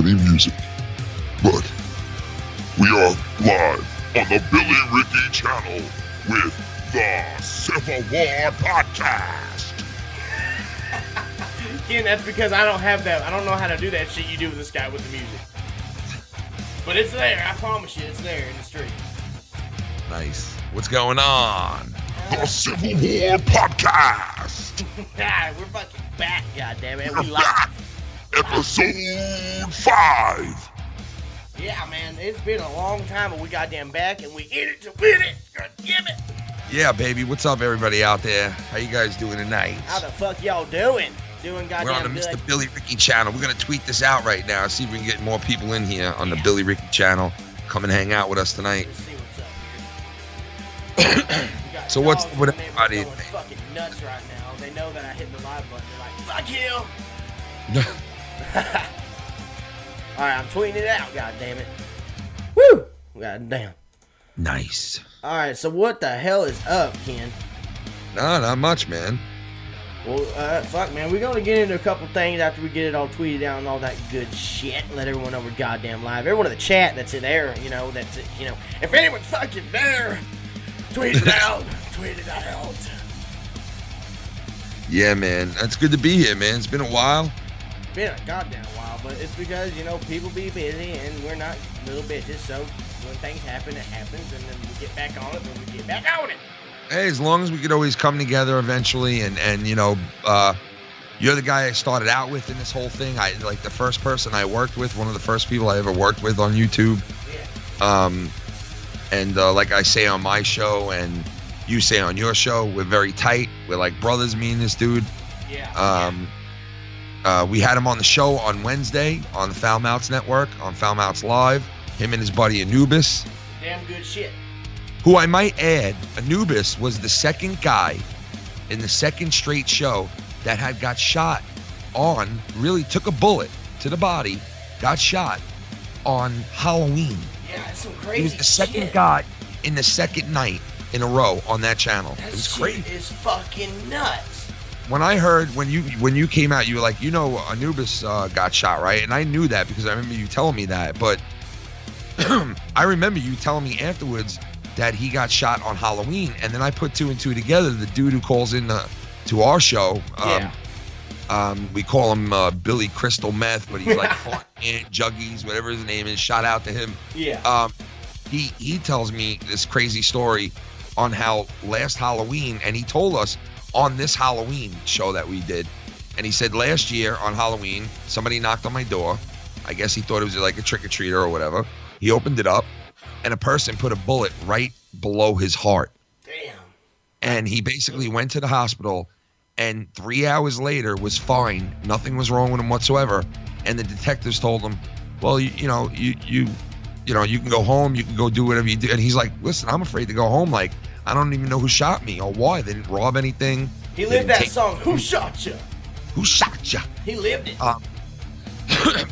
any music. But we are live on the Billy Ricky channel with the Civil War Podcast. Ken, that's because I don't have that. I don't know how to do that shit you do with this guy with the music. But it's there. I promise you, it's there in the street. Nice. What's going on? The Civil War Podcast. We're fucking back, goddammit. We live. Episode 5. Yeah, man, it's been a long time, but we goddamn back, and we in it to win it. God damn it. Yeah, baby. What's up, everybody out there? How you guys doing tonight? How the fuck y'all doing? Doing goddamn We're on the good. Mr. Billy Ricky channel. We're going to tweet this out right now. See if we can get more people in here on the Billy Ricky channel. Come and hang out with us tonight. Let's see what's up here. So what's dogs with in the everybody? neighborhood going fucking nuts right now. They know that I hit the live button. They're like, fuck you. Alright, I'm tweeting it out, goddammit. Woo! Goddamn. Nice. Alright, so what the hell is up, Ken? No, not much, man. Well, fuck, man. We're going to get into a couple things after we get it all tweeted out and all that good shit. Let everyone know we're goddamn live. Everyone in the chat that's in there, you know, that's, you know, if anyone's fucking there, tweet it out. Tweet it out. Yeah, man. It's good to be here, man. It's been a while. Been a goddamn while, but it's because, you know, people be busy and we're not little bitches, so when things happen, it happens, and then we get back on it when we get back on it. Hey, as long as we could always come together eventually, and you know, you're the guy I started out with in this whole thing. I like the first person I worked with, one of the first people I ever worked with on YouTube. Yeah. And like I say on my show, and you say on your show, we're very tight. We're like brothers, me and this dude. Yeah. We had him on the show on Wednesday on the Foul Mouths Network, on Foul Mouths Live. Him and his buddy Anubis. Damn good shit. Who I might add, Anubis was the second guy in the second straight show that had got shot on, really took a bullet to the body, got shot on Halloween. Yeah, that's some crazy He was the second shit. guy in the second night in a row on that channel. That It was shit crazy. is fucking nuts. When I heard, when you came out, you were like, you know, Anubis got shot, right? And I knew that because I remember you telling me that. But I remember you telling me afterwards that he got shot on Halloween, and then I put two and two together. The dude who calls in to our show, we call him Billy Crystal Meth, but he's like Aunt Juggies, whatever his name is. Shout out to him. Yeah. He tells me this crazy story on how last Halloween, and he told us on this Halloween show that we did, and he said last year on Halloween somebody knocked on my door. I guess he thought it was like a trick-or-treater or whatever. He opened it up, and a person put a bullet right below his heart. Damn. And he basically went to the hospital, and 3 hours later was fine. Nothing was wrong with him whatsoever. And the detectives told him, well, you can go home. You can go do whatever you do. And he's like, listen, I'm afraid to go home. Like, I don't even know who shot me or why. They didn't rob anything. He lived that song, Who Shot Ya? Who shot ya? He lived it.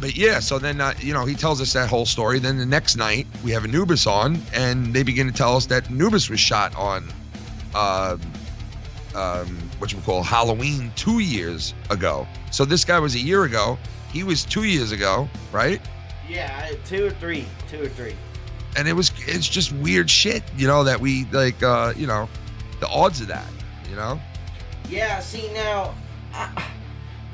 But yeah, so then, he tells us that whole story. Then the next night, we have Anubis on, and they begin to tell us that Anubis was shot on, Halloween 2 years ago. So this guy was a year ago. He was 2 years ago, right? Yeah, two or three. And it's just weird shit, that we, like, the odds of that, Yeah, see, now,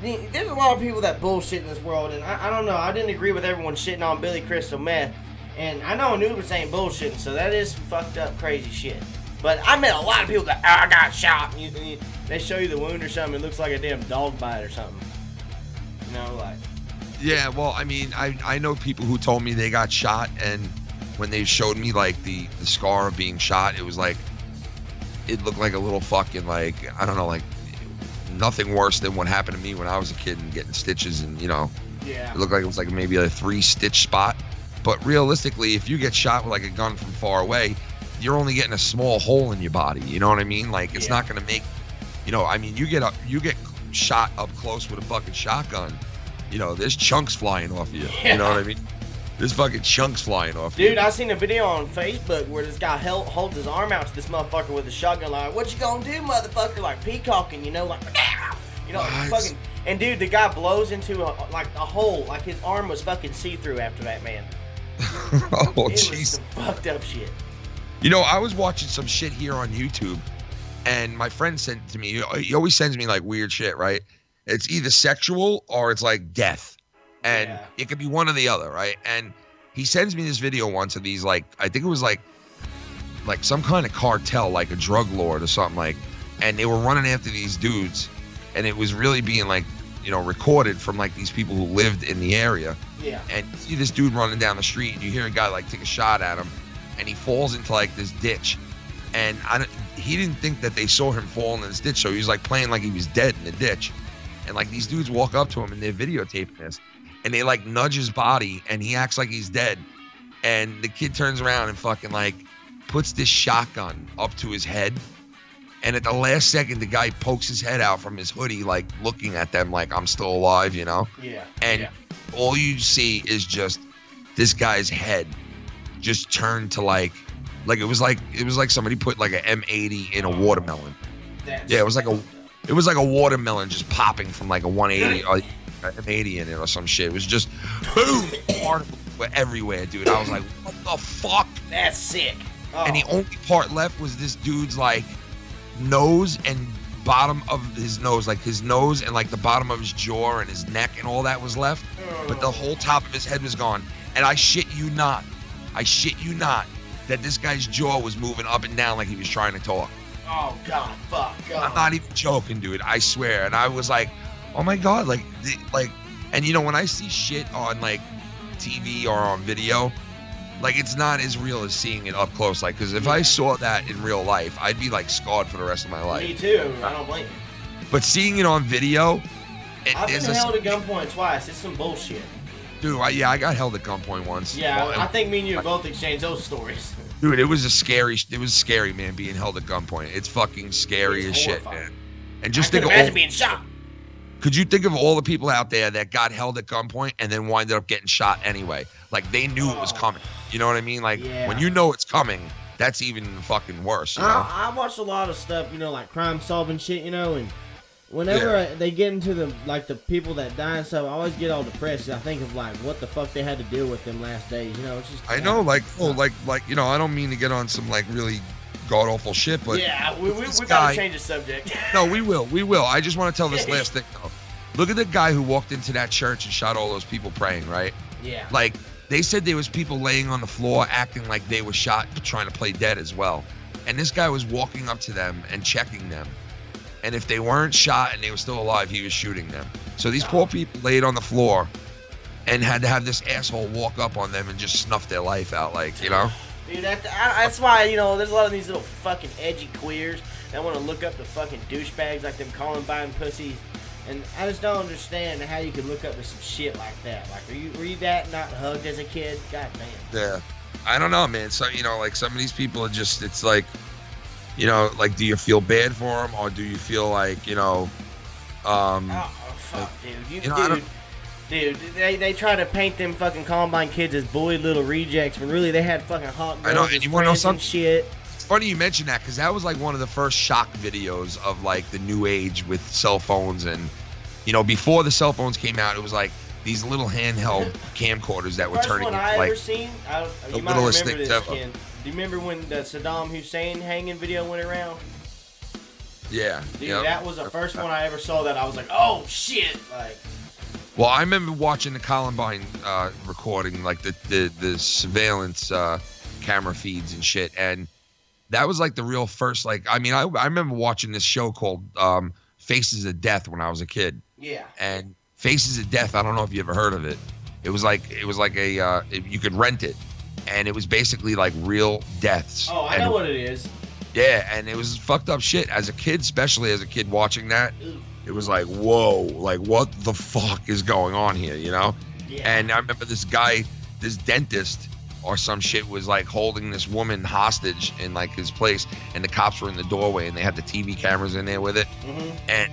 there's a lot of people that bullshit in this world, and I don't know. I didn't agree with everyone shitting on Billy Crystal Meth, and I know Anubis ain't bullshitting, so that is some fucked up, crazy shit. But I met a lot of people that, I got shot, and they show you the wound or something, it looks like a damn dog bite or something. Like... Yeah, well, I mean, I know people who told me they got shot, and when they showed me, like, the scar of being shot, it was like, it looked like a little fucking, like, I don't know, like, nothing worse than what happened to me when I was a kid and getting stitches and, Yeah. It looked like it was like maybe a 3-stitch spot. But realistically, if you get shot with like a gun from far away, you're only getting a small hole in your body. You know what I mean? Like, it's not going to make, you get shot up close with a fucking shotgun. There's chunks flying off you. Yeah. You know what I mean? There's fucking chunks flying off you. Dude, I seen a video on Facebook where this guy holds his arm out to this motherfucker with a shotgun, like, what you gonna do, motherfucker? Like peacocking, like, What? fucking, And dude, the guy blows into a hole, like his arm was fucking see-through after that, man. Oh, It was jeez. some fucked up shit. You know, I was watching some shit here on YouTube, and my friend sent to me. He always sends me like weird shit, right? It's either sexual or it's like death, and Yeah. it could be one or the other, right? And he sends me this video once of these, like, I think it was like some kind of cartel, like a drug lord or something, like, and they were running after these dudes, and it was really being like, you know, recorded from like these people who lived in the area. Yeah. And you see this dude running down the street, and you hear a guy like take a shot at him, and he falls into like this ditch. And he didn't think that they saw him fall in this ditch, so he was like playing like he was dead in the ditch. And like these dudes walk up to him and they're videotaping this, and they like nudge his body, and he acts like he's dead. And the kid turns around and fucking like puts this shotgun up to his head. And at the last second, the guy pokes his head out from his hoodie, like looking at them like, I'm still alive, you know? Yeah. And yeah. all you see is just this guy's head just turned to like it was like somebody put like an M80 in a watermelon. Yeah, it was like a watermelon just popping from like a 180 or M80 in it or some shit. It was just boom, particles were everywhere, dude. I was like, what the fuck? That's sick. Oh. And the only part left was this dude's like nose and bottom of his nose, like his nose and like the bottom of his jaw and his neck and all that was left, but the whole top of his head was gone. And I shit you not that this guy's jaw was moving up and down like he was trying to talk. Oh God, fuck. God. I'm not even joking, dude. I swear. And I was like, oh my God, and you know, when I see shit on like TV or on video, like it's not as real as seeing it up close. Like, because if I saw that in real life, I'd be like scarred for the rest of my life. Me too. I don't blame you. But seeing it on video, I've been held at gunpoint twice. It's some bullshit. Dude, I got held at gunpoint once. Yeah, Well, I think me and you both exchanged those stories. Dude, it was scary, man, being held at gunpoint. It's fucking scary It's as shit, horrifying. man. And just I think can of imagine all, being shot. could you think of all the people out there that got held at gunpoint and then winded up getting shot anyway? Like, they knew it was coming. You know what I mean? Like, Yeah. when you know it's coming, that's even fucking worse, you know? I watch a lot of stuff, you know, like crime solving shit, you know, and whenever they get into the people that die and stuff, I always get all depressed. I think of like what the fuck they had to deal with them last days, you know. It's just I know, like, you know, I don't mean to get on some like really god awful shit, but yeah, we this gotta guy- change the subject. No, we will. I just want to tell this last thing though. Look at the guy who walked into that church and shot all those people praying, right? Yeah. Like, they said there was people laying on the floor acting like they were shot trying to play dead as well. And this guy was walking up to them and checking them. And if they weren't shot and they were still alive, he was shooting them. So these poor people laid on the floor and had to have this asshole walk up on them and just snuff their life out, like, you know? Dude, that's why, you know, there's a lot of these little fucking edgy queers that want to look up the fucking douchebags like them Columbine pussies. And I just don't understand how you could look up to some shit like that. Like, were you that not hugged as a kid? God damn. Yeah. I don't know, man. So, you know, like, some of these people are just, it's like, you know, like, do you feel bad for them, or do you feel like, you know, Oh, fuck, dude. you know, I don't- Dude, they try to paint them fucking Columbine kids as bully little rejects, when really they had fucking hot I know, girls and as you wanna know friends and something? shit. It's funny you mention that, because that was like one of the first shock videos of like the new age with cell phones. And, you know, before the cell phones came out, it was like these little handheld camcorders that were First turning one into I like ever seen, the you might littlest remember things this, ever. Ken. Do you remember when the Saddam Hussein hanging video went around? Yeah. Dude, yep. that was the first one I ever saw that I was like, oh shit! Like, Well, I remember watching the Columbine recording, like the surveillance camera feeds and shit, and that was like the real first. Like, I mean, I remember watching this show called Faces of Death when I was a kid. yeah. And Faces of Death, I don't know if you ever heard of it. It was like a you could rent it, and it was basically like real deaths. Oh, I And know what it is. Yeah, and it was fucked up shit. As a kid, especially as a kid watching that, it was like, whoa, like what the fuck is going on here, you know? Yeah. And I remember this guy, this dentist or some shit, was like holding this woman hostage in like his place, and the cops were in the doorway, and they had the TV cameras in there with it, and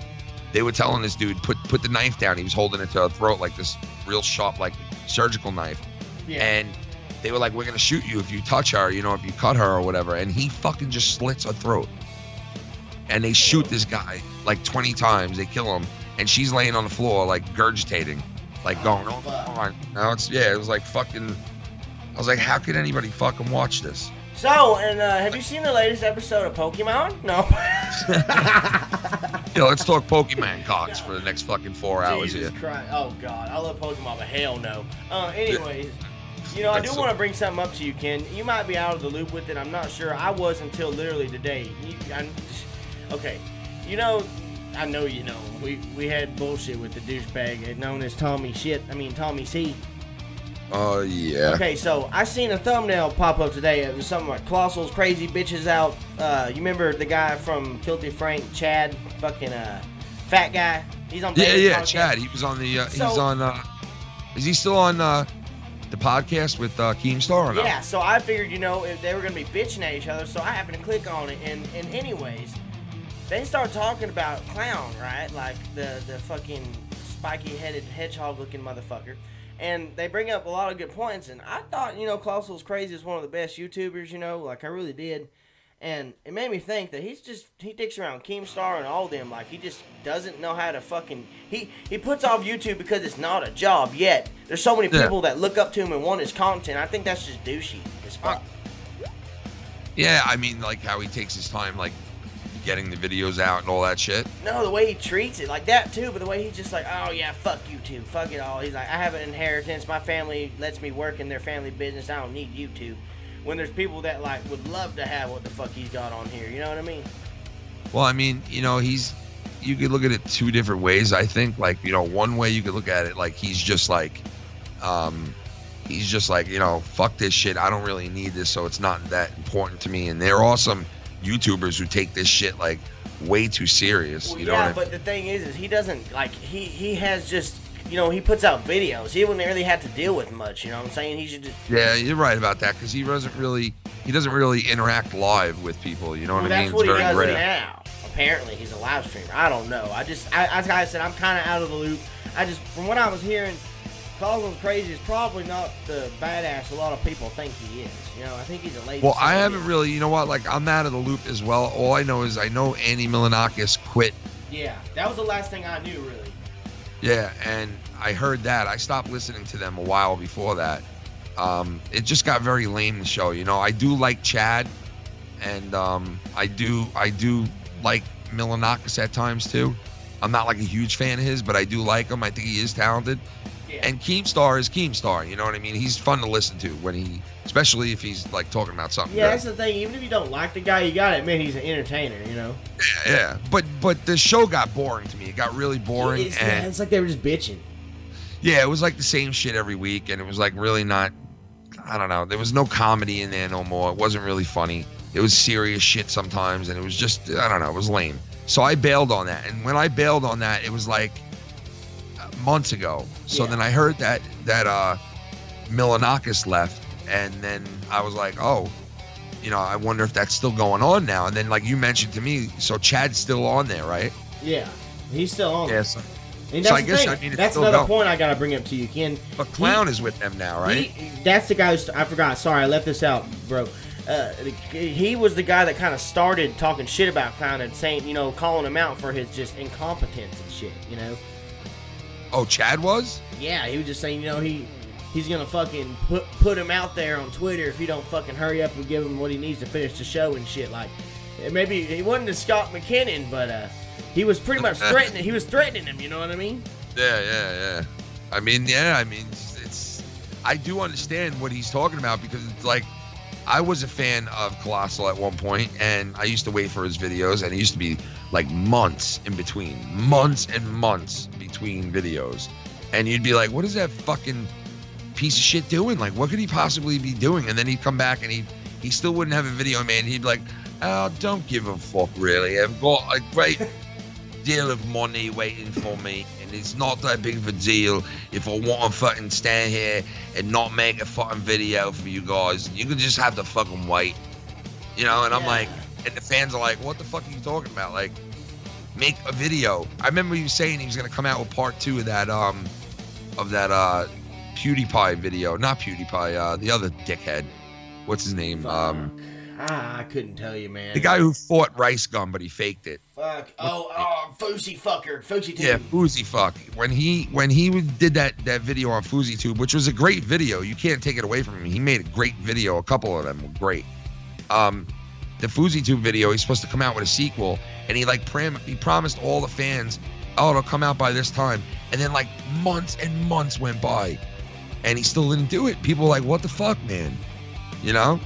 they were telling this dude, put the knife down. He was holding it to her throat, like this real sharp, like surgical knife. Yeah. And they were like, we're gonna shoot you if you touch her, you know, if you cut her or whatever. And he fucking just slits her throat. And they shoot this guy like 20 times. They kill him. and she's laying on the floor like gurgitating, like going, "Oh, come on." Now it was like fucking. I was like, how could anybody fucking watch this? So, and have you seen the latest episode of Pokemon? No. Yeah, let's talk Pokemon cocks for the next fucking 4 hours Jesus here. Christ. Oh, God. I love Pokemon, but hell no. Anyways, I do want to bring something up to you, Ken. You might be out of the loop with it. I'm not sure. I was until literally today. Okay. I know you know. We had bullshit with the douchebag known as Tommy C. Oh, yeah. Okay, so I seen a thumbnail pop up today. It was something like Colossal's Crazy Bitches Out. You remember the guy from Filthy Frank, Chad, fucking fat guy? He's on Yeah, Chad. He was on the, is he still on the podcast with Keemstar or no? Yeah, so I figured, if they were going to be bitching at each other, so I happened to click on it, and anyways, they start talking about Clown, right? Like the fucking spiky-headed hedgehog-looking motherfucker. And they bring up a lot of good points, and I thought, Colossal's Crazy is one of the best YouTubers, like I really did. And it made me think that he dicks around Keemstar and all them, like he just doesn't know how to fucking, he puts off YouTube because it's not a job yet. There's so many people that look up to him and want his content. I think that's just douchey as fuck. Yeah, I mean, like how he takes his time, like, getting the videos out and all that shit. No, the way he treats it, like that too, but the way he's just like, oh yeah, fuck YouTube, fuck it all. He's like, I have an inheritance, my family lets me work in their family business, I don't need YouTube. When there's people that like would love to have what the fuck he's got on here, you know what I mean? Well, I mean, you could look at it two different ways, I think. Like, one way you could look at it like he's just like, fuck this shit, I don't really need this, so it's not that important to me. And there are some YouTubers who take this shit like way too serious. Well, you know what I mean? But the thing is he doesn't like he has just he puts out videos. He wouldn't really have to deal with much. You know what I'm saying? He should just. Yeah, you're right about that because he doesn't really interact live with people. You know what I mean? That's what he does now. Apparently, he's a live streamer. I don't know. As I said, I'm kind of out of the loop. From what I was hearing, Colossal's Crazy is probably not the badass a lot of people think he is. I think he's a lazy. Well, I haven't really, like, I'm out of the loop as well. All I know is Andy Milonakis quit. Yeah, that was the last thing I knew, really. Yeah, and I heard that. I stopped listening to them a while before that. It just got very lame, the show. I do like Chad, and I do like Milonakis at times, too. I'm not, like, a huge fan of his, but I do like him. I think he is talented. And Keemstar is Keemstar, you know what I mean? He's fun to listen to especially if he's like talking about something. Yeah, that's the thing. Even if you don't like the guy, you gotta admit he's an entertainer, Yeah, but the show got boring to me. It got really boring. It's like they were just bitching. Yeah, it was like the same shit every week, and it was like really not. I don't know. There was no comedy in there no more. It wasn't really funny. It was serious shit sometimes, and it was just I don't know. It was lame. So I bailed on that, and when I bailed on that, it was like months ago. So then I heard that Milonakis left, and then I was like, oh, I wonder if that's still going on now. And then like you mentioned to me, so Chad's still on there, right? Yeah, he's still on. Yes. And that's so I guess that's another point I gotta bring up to you, Ken. But Clown is with them now, right? That's the guy I forgot. Sorry, I left this out, bro. He was the guy that kind of started talking shit about Clown and saying, calling him out for his just incompetence and shit, Oh, Chad was? Yeah, he was just saying, he's gonna fucking put him out there on Twitter if he don't fucking hurry up and give him what he needs to finish the show and shit. Like, maybe he wasn't to Scott McKinnon, but he was pretty much threatening. He was threatening him. You know what I mean? Yeah. I mean, it's. I do understand what he's talking about because it's like, I was a fan of Colossal at one point, and I used to wait for his videos, and it used to be like months and months between videos, and you'd be like, what is that fucking piece of shit doing? Like, what could he possibly be doing? And then he'd come back and he still wouldn't have a video made. He'd be like, oh, don't give a fuck really, I've got a great deal of money waiting for me, and it's not that big of a deal if I want to fucking stand here and not make a fucking video for you guys. You can just have to fucking wait, And I'm like, and the fans are like, what the fuck are you talking about? Like, make a video. I remember you saying he was gonna come out with part 2 of that PewDiePie video. Not PewDiePie, the other dickhead. What's his name? I couldn't tell you, man. The guy who fought Rice Gum, but he faked it. Fuck. Oh, Fousey fucker. Fousey Tube. Yeah, Fousey fuck. When he did that video on FouseyTube, which was a great video, you can't take it away from him. He made a great video. A couple of them were great. The FouseyTube video, he's supposed to come out with a sequel, and he promised all the fans, oh, it'll come out by this time. And then like months and months went by, and he still didn't do it. People were like, what the fuck, man? You know?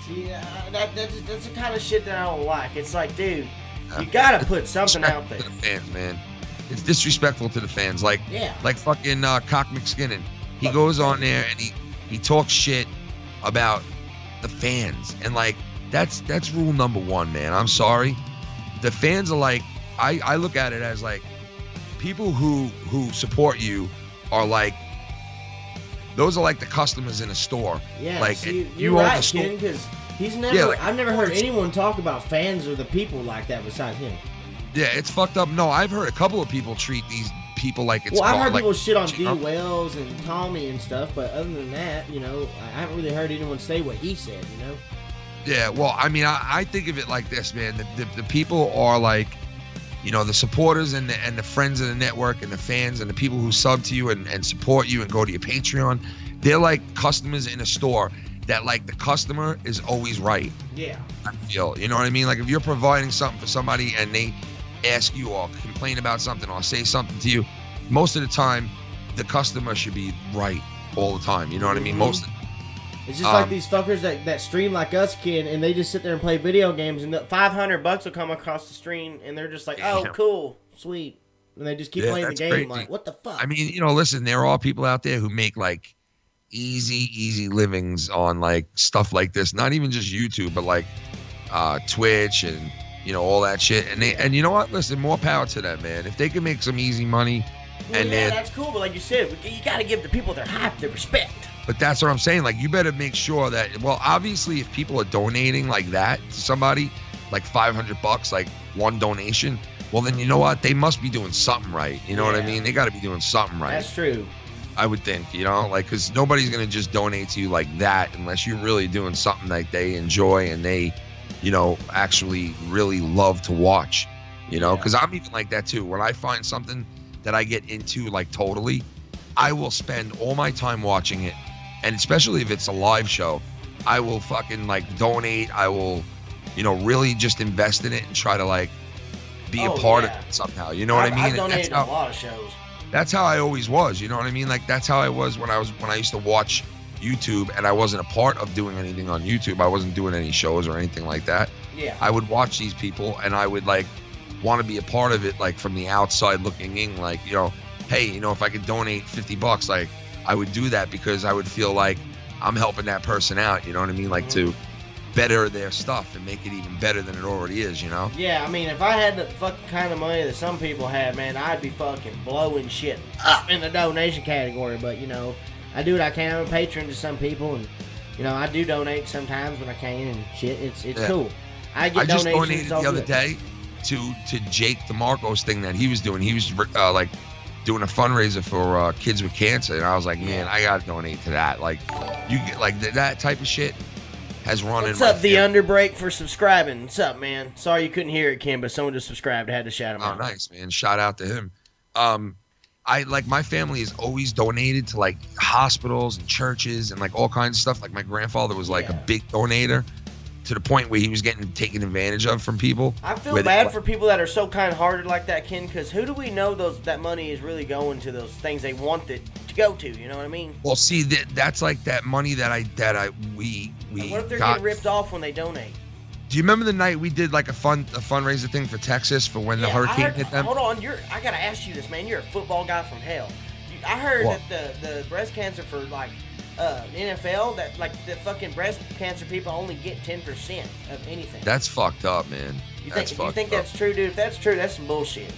See, that's the kind of shit that I don't like. It's like, dude, you gotta put something out there. To the fans, man. It's disrespectful to the fans. Like fucking Cock McSkinnon. He goes on there and he talks shit about the fans, and like that's rule number one, man. I'm sorry. The fans are like, I look at it as like people who support you are like, those are like the customers in a store. Yeah, like see, you're right, Ken, because he's never. Yeah, like, I've never heard anyone talk about fans or the people like that besides him. Yeah, it's fucked up. No, I've heard a couple of people treat these people like it's. Well, I've heard like, people shit on D. Wells and Tommy and stuff, but other than that, you know, I haven't really heard anyone say what he said. You know. Yeah, well, I mean, I think of it like this, man. The people are like, you know, the supporters and the friends of the network and the fans and the people who sub to you and support you and go to your Patreon, they're like customers in a store that like the customer is always right. Yeah. I feel, you know what I mean? Like if you're providing something for somebody and they ask you or complain about something or say something to you, most of the time the customer should be right all the time. You know what I mean? Most of It's just like these fuckers that stream like us, kid, and they just sit there and play video games, and the $500 will come across the screen, and they're just like, oh, cool, sweet. And they just keep playing the game. Crazy. Like, what the fuck? I mean, you know, listen, there are people out there who make like easy livings on like stuff like this. Not even just YouTube, but like Twitch and, you know, all that shit. And you know what? Listen, more power to them, man. If they can make some easy money. Well, yeah, that's cool, but like you said, you got to give the people their hype, their respect. But that's what I'm saying. Like, you better make sure that, well, obviously, if people are donating like that to somebody, like $500, like one donation, well, then you know what? They must be doing something right. You know what I mean? They got to be doing something right. That's true. I would think, you know, like, because nobody's going to just donate to you like that unless you're really doing something that they enjoy and they, you know, actually really love to watch, you know, because I'm even like that too. When I find something that I get into, like, totally, I will spend all my time watching it. And especially if it's a live show, I will fucking like donate. I will, you know, really just invest in it and try to like be a part of it somehow. You know what I mean? I've donated a lot of shows. That's how I always was. You know what I mean? Like that's how I was when I used to watch YouTube and I wasn't a part of doing anything on YouTube. I wasn't doing any shows or anything like that. Yeah. I would watch these people and I would like want to be a part of it, like from the outside looking in, like, you know, hey, you know, if I could donate $50, like, I would do that because I would feel like I'm helping that person out, you know what I mean? Like to better their stuff and make it even better than it already is, you know? Yeah, I mean, if I had the fucking kind of money that some people have, man, I'd be fucking blowing shit up in the donation category. But, you know, I do what I can. I'm a patron to some people, and, you know, I do donate sometimes when I can and shit. It's cool. I just donated the other day to Jake DeMarco's thing that he was doing. He was like doing a fundraiser for kids with cancer, and I was like, man, I gotta donate to that. Like, you get like that type of shit has run in my What's up, the Underbreak, for subscribing? What's up, man? Sorry you couldn't hear it, Kim, but someone just subscribed. I had to shout him out. Oh, nice, man. Shout out to him. I like, my family has always donated to like hospitals and churches and like all kinds of stuff. Like my grandfather was like a big donator, to the point where he was getting taken advantage of from people. I feel bad for people that are so kind-hearted like that, Ken, because who do we know that money is really going to those things they want it to go to? You know what I mean? Well, see, that's like that money we what if they're getting ripped off when they donate? Do you remember the night we did like a fundraiser thing for Texas for when the hurricane hit them? Hold on, I gotta ask you this, man. You're a football guy from hell. I heard that the breast cancer for like NFL, that like the fucking breast cancer people only get 10% of anything. That's fucked up, man. You think that's true, dude? If that's true, that's some bullshit.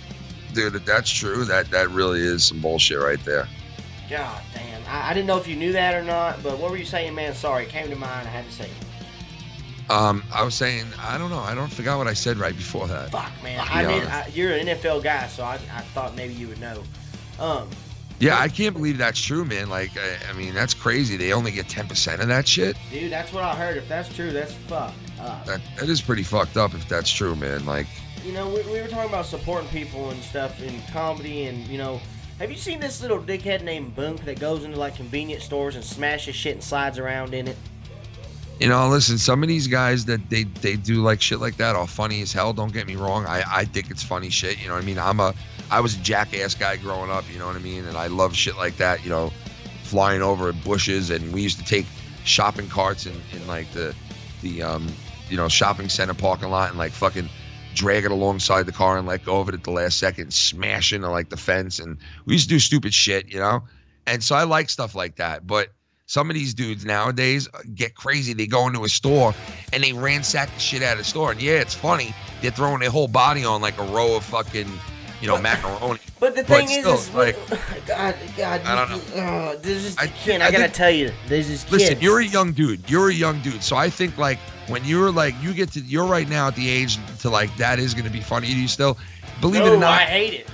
Dude, if that's true, that really is some bullshit right there. God damn. I didn't know if you knew that or not, but what were you saying, man? Sorry, it came to mind. I had to say it. I was saying, I don't know. I don't forget what I said right before that. Fuck, man. You're an NFL guy, so I thought maybe you would know. Yeah, I can't believe that's true, man. Like, I mean, that's crazy. They only get 10% of that shit. Dude, that's what I heard. If that's true, that's fucked up. That is pretty fucked up if that's true, man. Like, you know, we were talking about supporting people and stuff in comedy, and you know, have you seen this little dickhead named Bunk that goes into like convenience stores and smashes shit and slides around in it? you know, listen, some of these guys that they do like shit like that are funny as hell. Don't get me wrong. I think it's funny shit. You know what I mean? I was a jackass guy growing up. You know what I mean? And I love shit like that. You know, flying over bushes, and we used to take shopping carts in like the you know, shopping center parking lot and like fucking drag it alongside the car and let go of it at the last second, smash into like the fence. And we used to do stupid shit, you know? And so I like stuff like that. But some of these dudes nowadays get crazy. They go into a store and they ransack the shit out of the store. And yeah, it's funny. They're throwing their whole body on like a row of fucking, you know, macaroni. But the thing still, is like, God, I don't know. This is I gotta tell you, there's this kid. Listen, you're a young dude. So I think like when you're like, you're right now at the age to like, that is going to be funny to you still. Believe it or not. I hate it.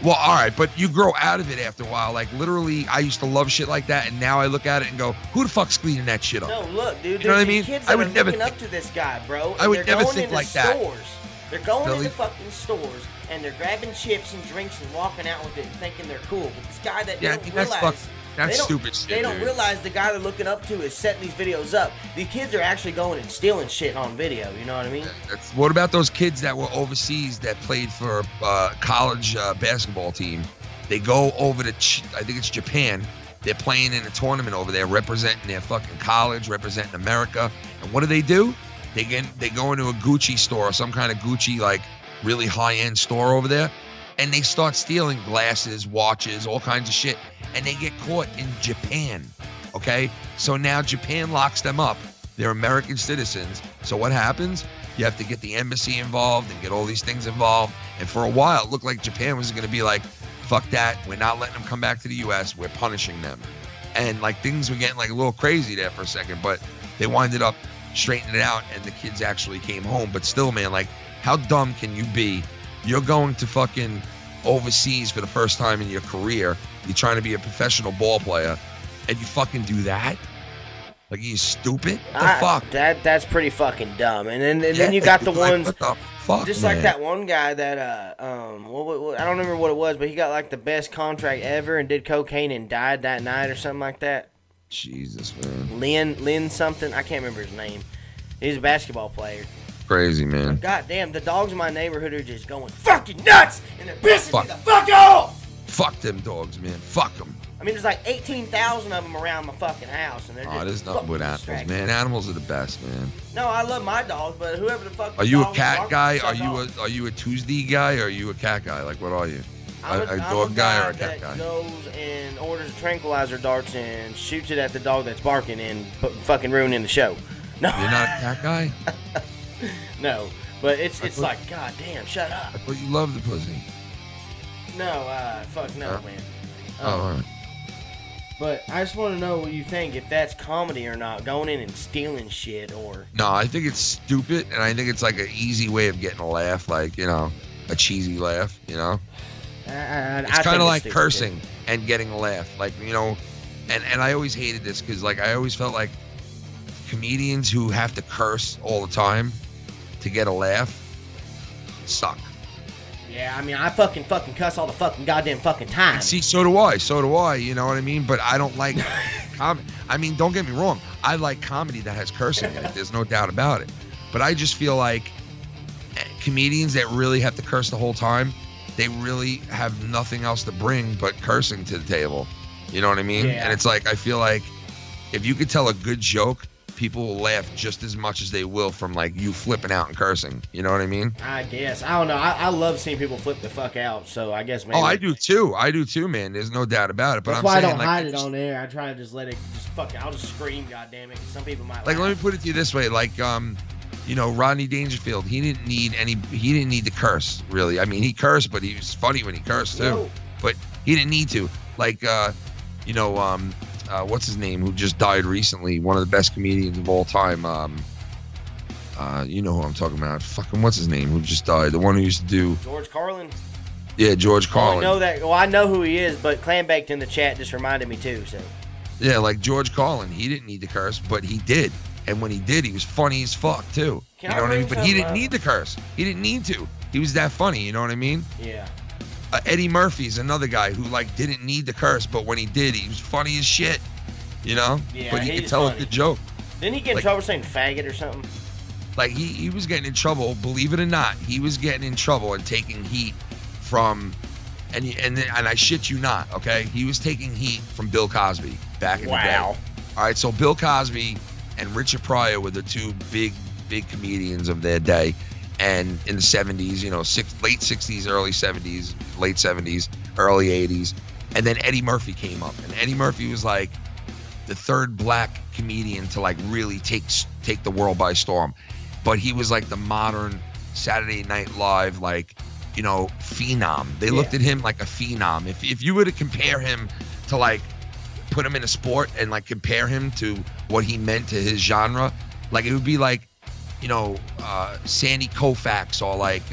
Well, all right, but you grow out of it after a while. Like, literally, I used to love shit like that, and now I look at it and go, who the fuck's cleaning that shit up? No, look, dude, you know what I mean? Kids that are looking up to this guy, bro. I would never think into like stores. that. They're going Billy? into fucking stores, and they're grabbing chips and drinks and walking out with it and thinking they're cool. But this guy that Yeah, I don't think realize... that's stupid shit, They don't dude. realize the guy they're looking up to is setting these videos up. These kids are actually going and stealing shit on video, you know what I mean? What about those kids that were overseas that played for a college basketball team? They go over to, I think it's Japan. They're playing in a tournament over there, representing their fucking college, representing America. And what do? They go into a Gucci store, or some kind of Gucci, like, really high-end store over there, and they start stealing glasses, watches, all kinds of shit, and they get caught in Japan, okay? So now Japan locks them up. They're American citizens. So what happens? You have to get the embassy involved and get all these things involved. And for a while, it looked like Japan was going to be like, fuck that. We're not letting them come back to the U.S. We're punishing them. And, like, things were getting, like, a little crazy there for a second. But they winded up straightening it out, and the kids actually came home. But still, man, like, how dumb can you be? You're going to fucking overseas for the first time in your career. You're trying to be a professional ball player, and you fucking do that? Like, are you stupid? What the fuck? That's pretty fucking dumb. And then you got the ones... What the fuck, just man? like that one guy that, I don't remember what it was, but he got, like, the best contract ever and did cocaine and died that night or something like that. Jesus, man. Lynn something. I can't remember his name. He's a basketball player. Crazy, man. God damn, the dogs in my neighborhood are just going fucking nuts, and they're pissing me the fuck off! Fuck them dogs, man. Fuck them. I mean, there's like 18,000 of them around my fucking house, and they're just there's nothing but animals, man. Animals are the best, man. No, I love my dogs, but whoever the fuck... Are you a cat guy? Are you a Tuesday guy? Or are you a cat guy? Like, what are you? I'm a dog guy or a cat guy? Goes and orders tranquilizer darts and shoots it at the dog that's barking and fucking ruining the show. No. You're not a cat guy? No, but it's like, god damn, shut up. I thought you loved the pussy. No, fuck no, man. All right. But I just want to know what you think, if that's comedy or not, going in and stealing shit or... No, I think it's stupid, and I think it's like an easy way of getting a laugh, like, you know, a cheesy laugh, you know? It's kind of like cursing and getting a laugh. Like, you know, and I always hated this because, like, I always felt like comedians who have to curse all the time to get a laugh suck. Yeah, I mean, I fucking cuss all the fucking goddamn fucking time. And see, so do I, you know what I mean? But I don't like comedy. I mean, don't get me wrong. I like comedy that has cursing in it. There's no doubt about it. But I just feel like comedians that really have to curse the whole time, they really have nothing else to bring but cursing to the table. You know what I mean? Yeah. And it's like, I feel like if you could tell a good joke, people will laugh just as much as they will from, like, you flipping out and cursing. You know what I mean? I guess. I don't know. I love seeing people flip the fuck out, so I guess maybe... Oh, I do too, man. There's no doubt about it. But that's I'm why saying, I don't like, hide it on air. I try to just let it I'll just scream, goddammit, because some people might like, laugh. let me put it to you this way. Like, you know, Rodney Dangerfield, he didn't need to curse, really. I mean, he cursed, but he was funny when he cursed, too. Whoa. But he didn't need to. Like, you know, what's his name, who just died recently, one of the best comedians of all time. You know who I'm talking about. Fucking what's his name, who just died? The one who used to do... George Carlin? Yeah, George Carlin. I know that. Well, I know who he is, but Clan Baked in the chat just reminded me too. So. Yeah, like George Carlin. He didn't need to curse, but he did. And when he did, he was funny as fuck too. You know what I mean? But he didn't need to curse. He didn't need to. He was that funny. You know what I mean? Yeah. Eddie Murphy's another guy who like didn't need to curse, but when he did, he was funny as shit. You know? Yeah, but he could tell it the joke. Didn't he get in trouble saying faggot or something? Like he was getting in trouble, believe it or not. He was getting in trouble and taking heat from, and I shit you not, okay? He was taking heat from Bill Cosby back in the day. All right, so Bill Cosby and Richard Pryor were the two big comedians of their day. And in the 70s, you know, late 60s, early 70s, late 70s, early 80s. And then Eddie Murphy came up. And Eddie Murphy was like the third black comedian to like really take the world by storm. But he was like the modern Saturday Night Live, like, you know, phenom. They looked at him like a phenom. If you were to compare him to like put him in a sport and like compare him to what he meant to his genre, like it would be like, you know, Sandy Koufax or like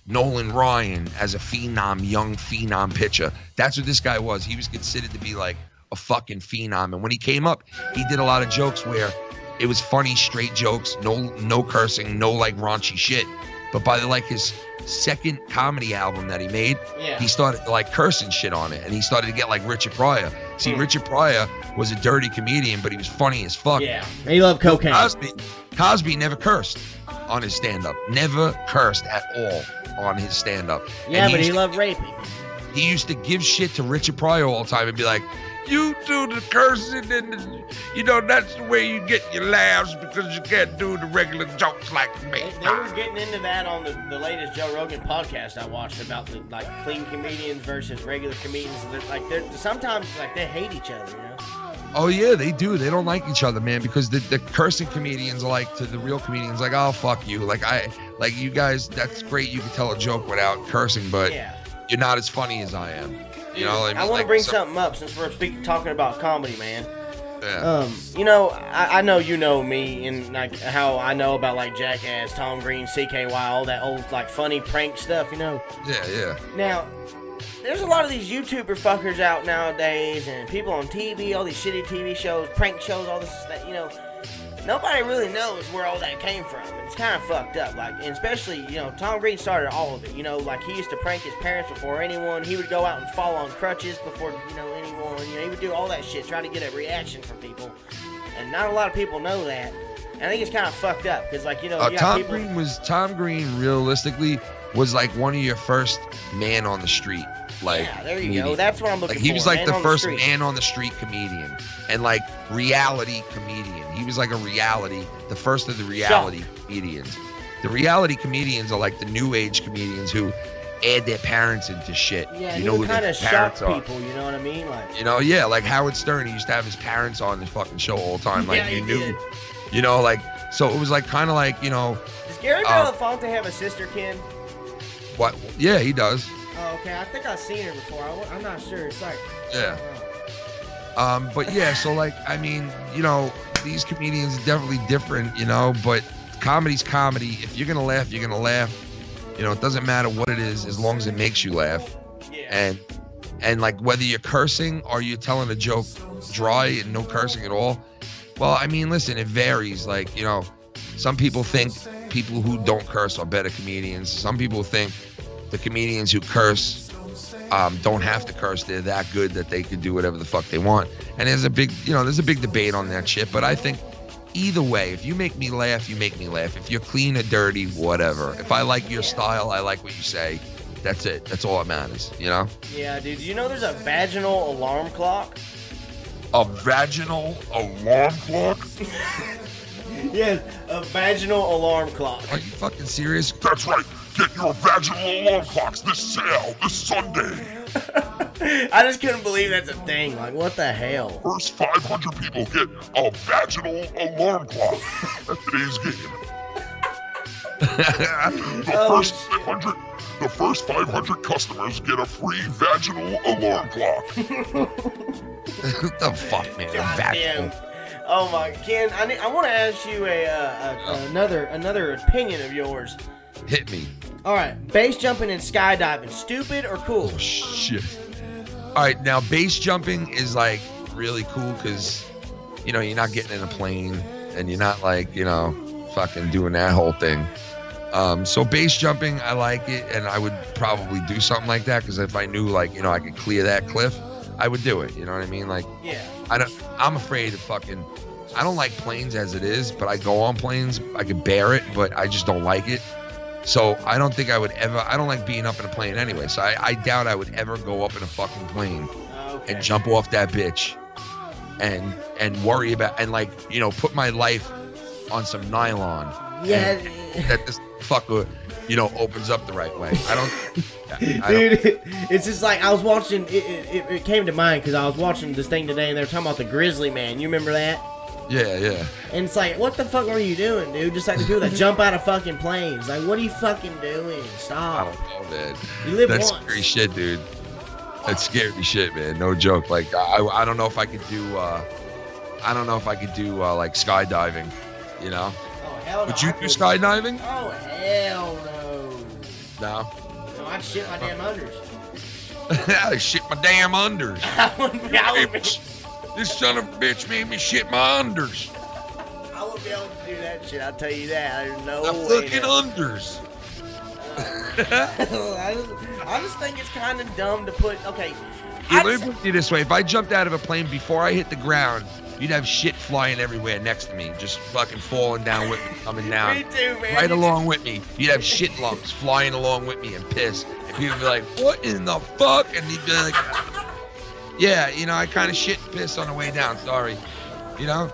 Nolan Ryan as a phenom, young phenom pitcher. That's what this guy was. He was considered to be like a fucking phenom. And when he came up, he did a lot of jokes where it was funny, straight jokes, no cursing, no like raunchy shit. But by like his second comedy album that he made, he started to like cursing shit on it, and he started to get like Richard Pryor. See, Richard Pryor was a dirty comedian, but he was funny as fuck. Yeah, and he loved cocaine. Cosby never cursed on his stand-up. Never cursed at all on his stand-up. Yeah, but he loved raping. He used to give shit to Richard Pryor all the time and be like, you do the cursing and, you know, that's the way you get your laughs because you can't do the regular jokes like me. They were getting into that on the latest Joe Rogan podcast I watched about the like clean comedians versus regular comedians. They're sometimes like they hate each other, you know? Oh yeah, they do. They don't like each other, man, because the cursing comedians are like to the real comedians like, oh fuck you. Like you guys, that's great. You can tell a joke without cursing, but you're not as funny as I am. You know what I mean? I want to like, bring something up since we're talking about comedy, man. Yeah. You know, I know you know me and like how I know about like Jackass, Tom Green, CKY, all that old like funny prank stuff, you know? Yeah. Now, there's a lot of these YouTuber fuckers out nowadays and people on TV, all these shitty TV shows, prank shows, all this stuff, you know. Nobody really knows where all that came from. It's kind of fucked up. Like, and especially, you know, Tom Green started all of it. You know, like he used to prank his parents before anyone. He would go out and fall on crutches before, you know, anyone. You know, he would do all that shit, try to get a reaction from people. And not a lot of people know that. And I think it's kind of fucked up because, like, you know, Tom Green realistically was like one of your first man on the street. Like, yeah, there you go. That's what I'm looking for. He was like the first man on the street comedian and like reality comedian. He was like the first of the reality comedians. The reality comedians are like the new age comedians who add their parents into shit. Yeah, you know who kind their of shock parents are. people. You know what I mean? Like, you know, yeah, like Howard Stern. He used to have his parents on his fucking show all the time. Like yeah, you knew. Did. You know, like so it was like kind of like, you know. Does Gary Belafonte have a sister, Ken? What? Yeah, he does. Oh, okay. I think I've seen her before. I'm not sure. It's like. Yeah. But yeah, so like, I mean, you know, these comedians are definitely different, you know, but comedy's comedy. If you're gonna laugh, you're gonna laugh. You know, it doesn't matter what it is as long as it makes you laugh. Yeah. And like whether you're cursing or you're telling a joke dry and no cursing at all. Well, I mean, listen, it varies. Like, you know, some people think people who don't curse are better comedians. Some people think the comedians who curse don't have to curse. They're that good that they could do whatever the fuck they want. And there's a big debate on that shit. But I think either way, if you make me laugh, you make me laugh. If you're clean or dirty, whatever. If I like your style, I like what you say. That's it. That's all that matters, you know? Yeah, dude. You know there's a vaginal alarm clock? A vaginal alarm clock? Yes, a vaginal alarm clock. Are you fucking serious? That's right. Get your vaginal alarm clocks this sale this Sunday. I just couldn't believe that's a thing. Like, what the hell? First 500 people get a vaginal alarm clock at today's game. The first 500 customers get a free vaginal alarm clock. What the fuck, man? God Vaginal. damn. Oh my, Ken, I want to ask you another opinion of yours. Hit me. All right, base jumping and skydiving, stupid or cool? Oh, shit. All right, now base jumping is like really cool because, you know, you're not getting in a plane and you're not like, you know, fucking doing that whole thing. So base jumping, I like it, and I would probably do something like that because if I knew, like, you know, I could clear that cliff, I would do it. You know what I mean? Like, Yeah. I'm afraid of fucking. I don't like planes as it is, but I go on planes. I could bear it, but I just don't like it. So I don't think I would ever. I don't like being up in a plane anyway. So I doubt I would ever go up in a fucking plane and jump off that bitch and worry about and, like, you know, put my life on some nylon. Yeah. That this fucker, you know, opens up the right way. I don't. Dude, it's just like I was watching. It came to mind because I was watching this thing today, and they were talking about the Grizzly Man. You remember that? Yeah. And it's like, what the fuck were you doing, dude? Just like the people that jump out of fucking planes. Like, what are you fucking doing? I Stop. don't know, man. You live That's once. scary shit, dude. That's scary shit, man. No joke. Like, I don't know if I could do. I don't know if I could do like skydiving. You know? Oh hell no. Would you do skydiving? Oh hell no. No. No, I'd shit my damn unders. I shit my damn unders. I wouldn't be This son of a bitch made me shit my unders. I wouldn't be able to do that shit. I'll tell you that. There's no The way. fucking unders. I just think it's kind of dumb to put. Okay. Let me put it this way: if I jumped out of a plane before I hit the ground, you'd have shit flying everywhere next to me, just fucking falling down with me, coming down. Me too, man. Right along with me. You'd have shit lumps flying along with me and piss. And people would be like, what in the fuck? And you'd be like, yeah, you know, I kind of shit and piss on the way down. Sorry. You know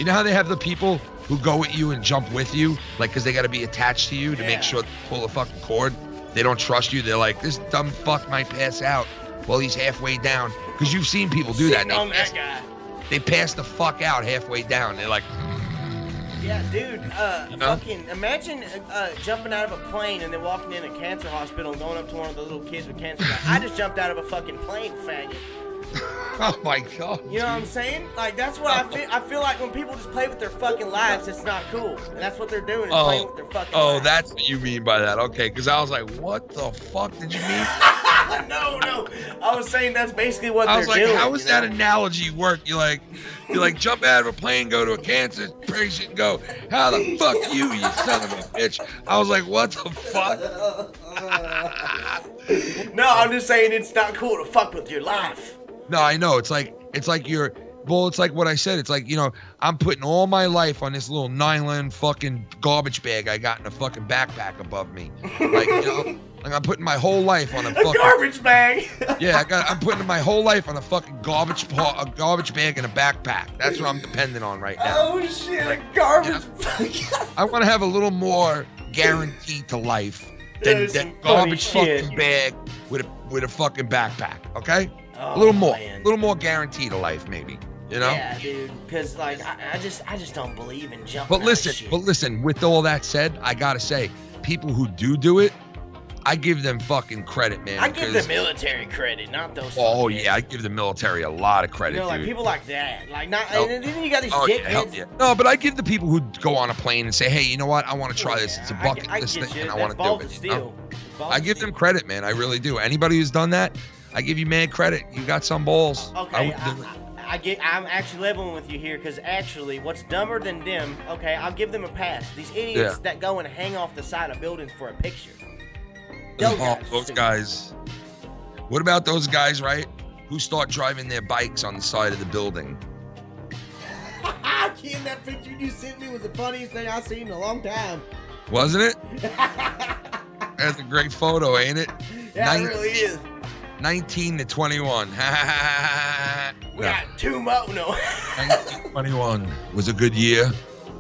how they have the people who go with you and jump with you, like, because they got to be attached to you to make sure they pull the fucking cord. They don't trust you. They're like, this dumb fuck might pass out while he's halfway down. Because you've seen people do that. On that guy. They pass the fuck out halfway down. They're like, Yeah, dude. You know? Fucking imagine jumping out of a plane and then walking in a cancer hospital and going up to one of the little kids with cancer. Like, I just jumped out of a fucking plane, faggot. oh my god. You know what I'm saying? Like, that's what I feel. I feel like when people just play with their fucking lives, it's not cool. And that's what they're doing, is playing with their fucking lives. That's what you mean by that. Okay, because I was like, what the fuck did you mean? No. I was saying that's basically what they're doing. I was like, how does that analogy work? You like jump out of a plane, go to a cancer patient, and go, how the fuck you son of a bitch? I was like, what the fuck? No, I'm just saying it's not cool to fuck with your life. No, I know. It's like you're. Well, it's like what I said. It's like, you know, I'm putting all my life on this little nylon fucking garbage bag I got in a fucking backpack above me. Like, you know, like I'm putting my whole life on a fucking garbage bag. Yeah, I'm putting my whole life on a fucking garbage bag and a backpack. That's what I'm dependent on right now. Oh shit, a garbage bag. I want to have a little more guarantee to life than that garbage fucking bag with a fucking backpack. Okay, oh, a little more guarantee to life, maybe. You know? Yeah, dude. Because like I just don't believe in jumping. But listen. With all that said, I gotta say, people who do it, I give them fucking credit, man. I give the military credit, not those. Oh yeah, I give the military a lot of credit, you know, like dude. people like that, like not. And then you got these dickheads. Yeah. No, but I give the people who go on a plane and say, hey, you know what? I want to try this. It's a bucket list thing, and I want to do it. You know? I give them credit, man. I really do. Anybody who's done that, I give you mad credit. You got some balls. Okay. I'm actually leveling with you here because actually, what's dumber than them? Okay, I'll give them a pass. These idiots that go and hang off the side of buildings for a picture. Those guys. What about those guys, right? Who start driving their bikes on the side of the building? Ken, that picture you sent me was the funniest thing I've seen in a long time. Wasn't it? That's a great photo, ain't it? Yeah, it really is. 19 to 21. We got two more. No. 1921 was a good year.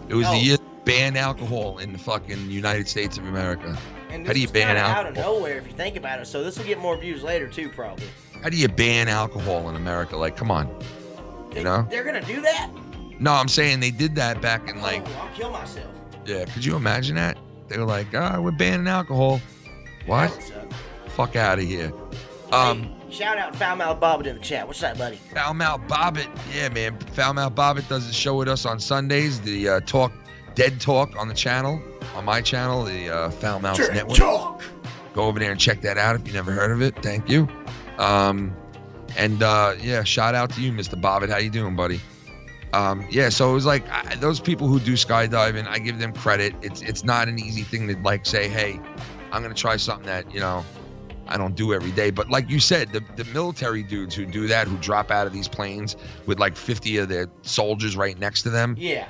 It was the year to ban alcohol in the fucking United States of America. And how do you ban alcohol? Out of nowhere, if you think about it. So this will get more views later too, probably. How do you ban alcohol in America? Like, come on. You know? They're gonna do that? No, I'm saying they did that back in like. Oh, I'll kill myself. Yeah, could you imagine that? They were like, we're banning alcohol. What? Fuck out of here. Hey, shout out Foul Mouth Bobbit in the chat. What's that, buddy? Foul Mouth Bobbit. Yeah, man. Foul Mouth Bobbit does a show with us on Sundays. The Dead Talk on the channel, on my channel, the Foul Mouth Network. Talk. Go over there and check that out if you never heard of it. Thank you. Yeah, shout out to you, Mr. Bobbitt. How you doing, buddy? Yeah, so it was like those people who do skydiving, I give them credit. It's not an easy thing to like say, hey, I'm gonna try something that, you know, I don't do every day. But like you said, the military dudes who do that, who drop out of these planes with like 50 of their soldiers right next to them. Yeah.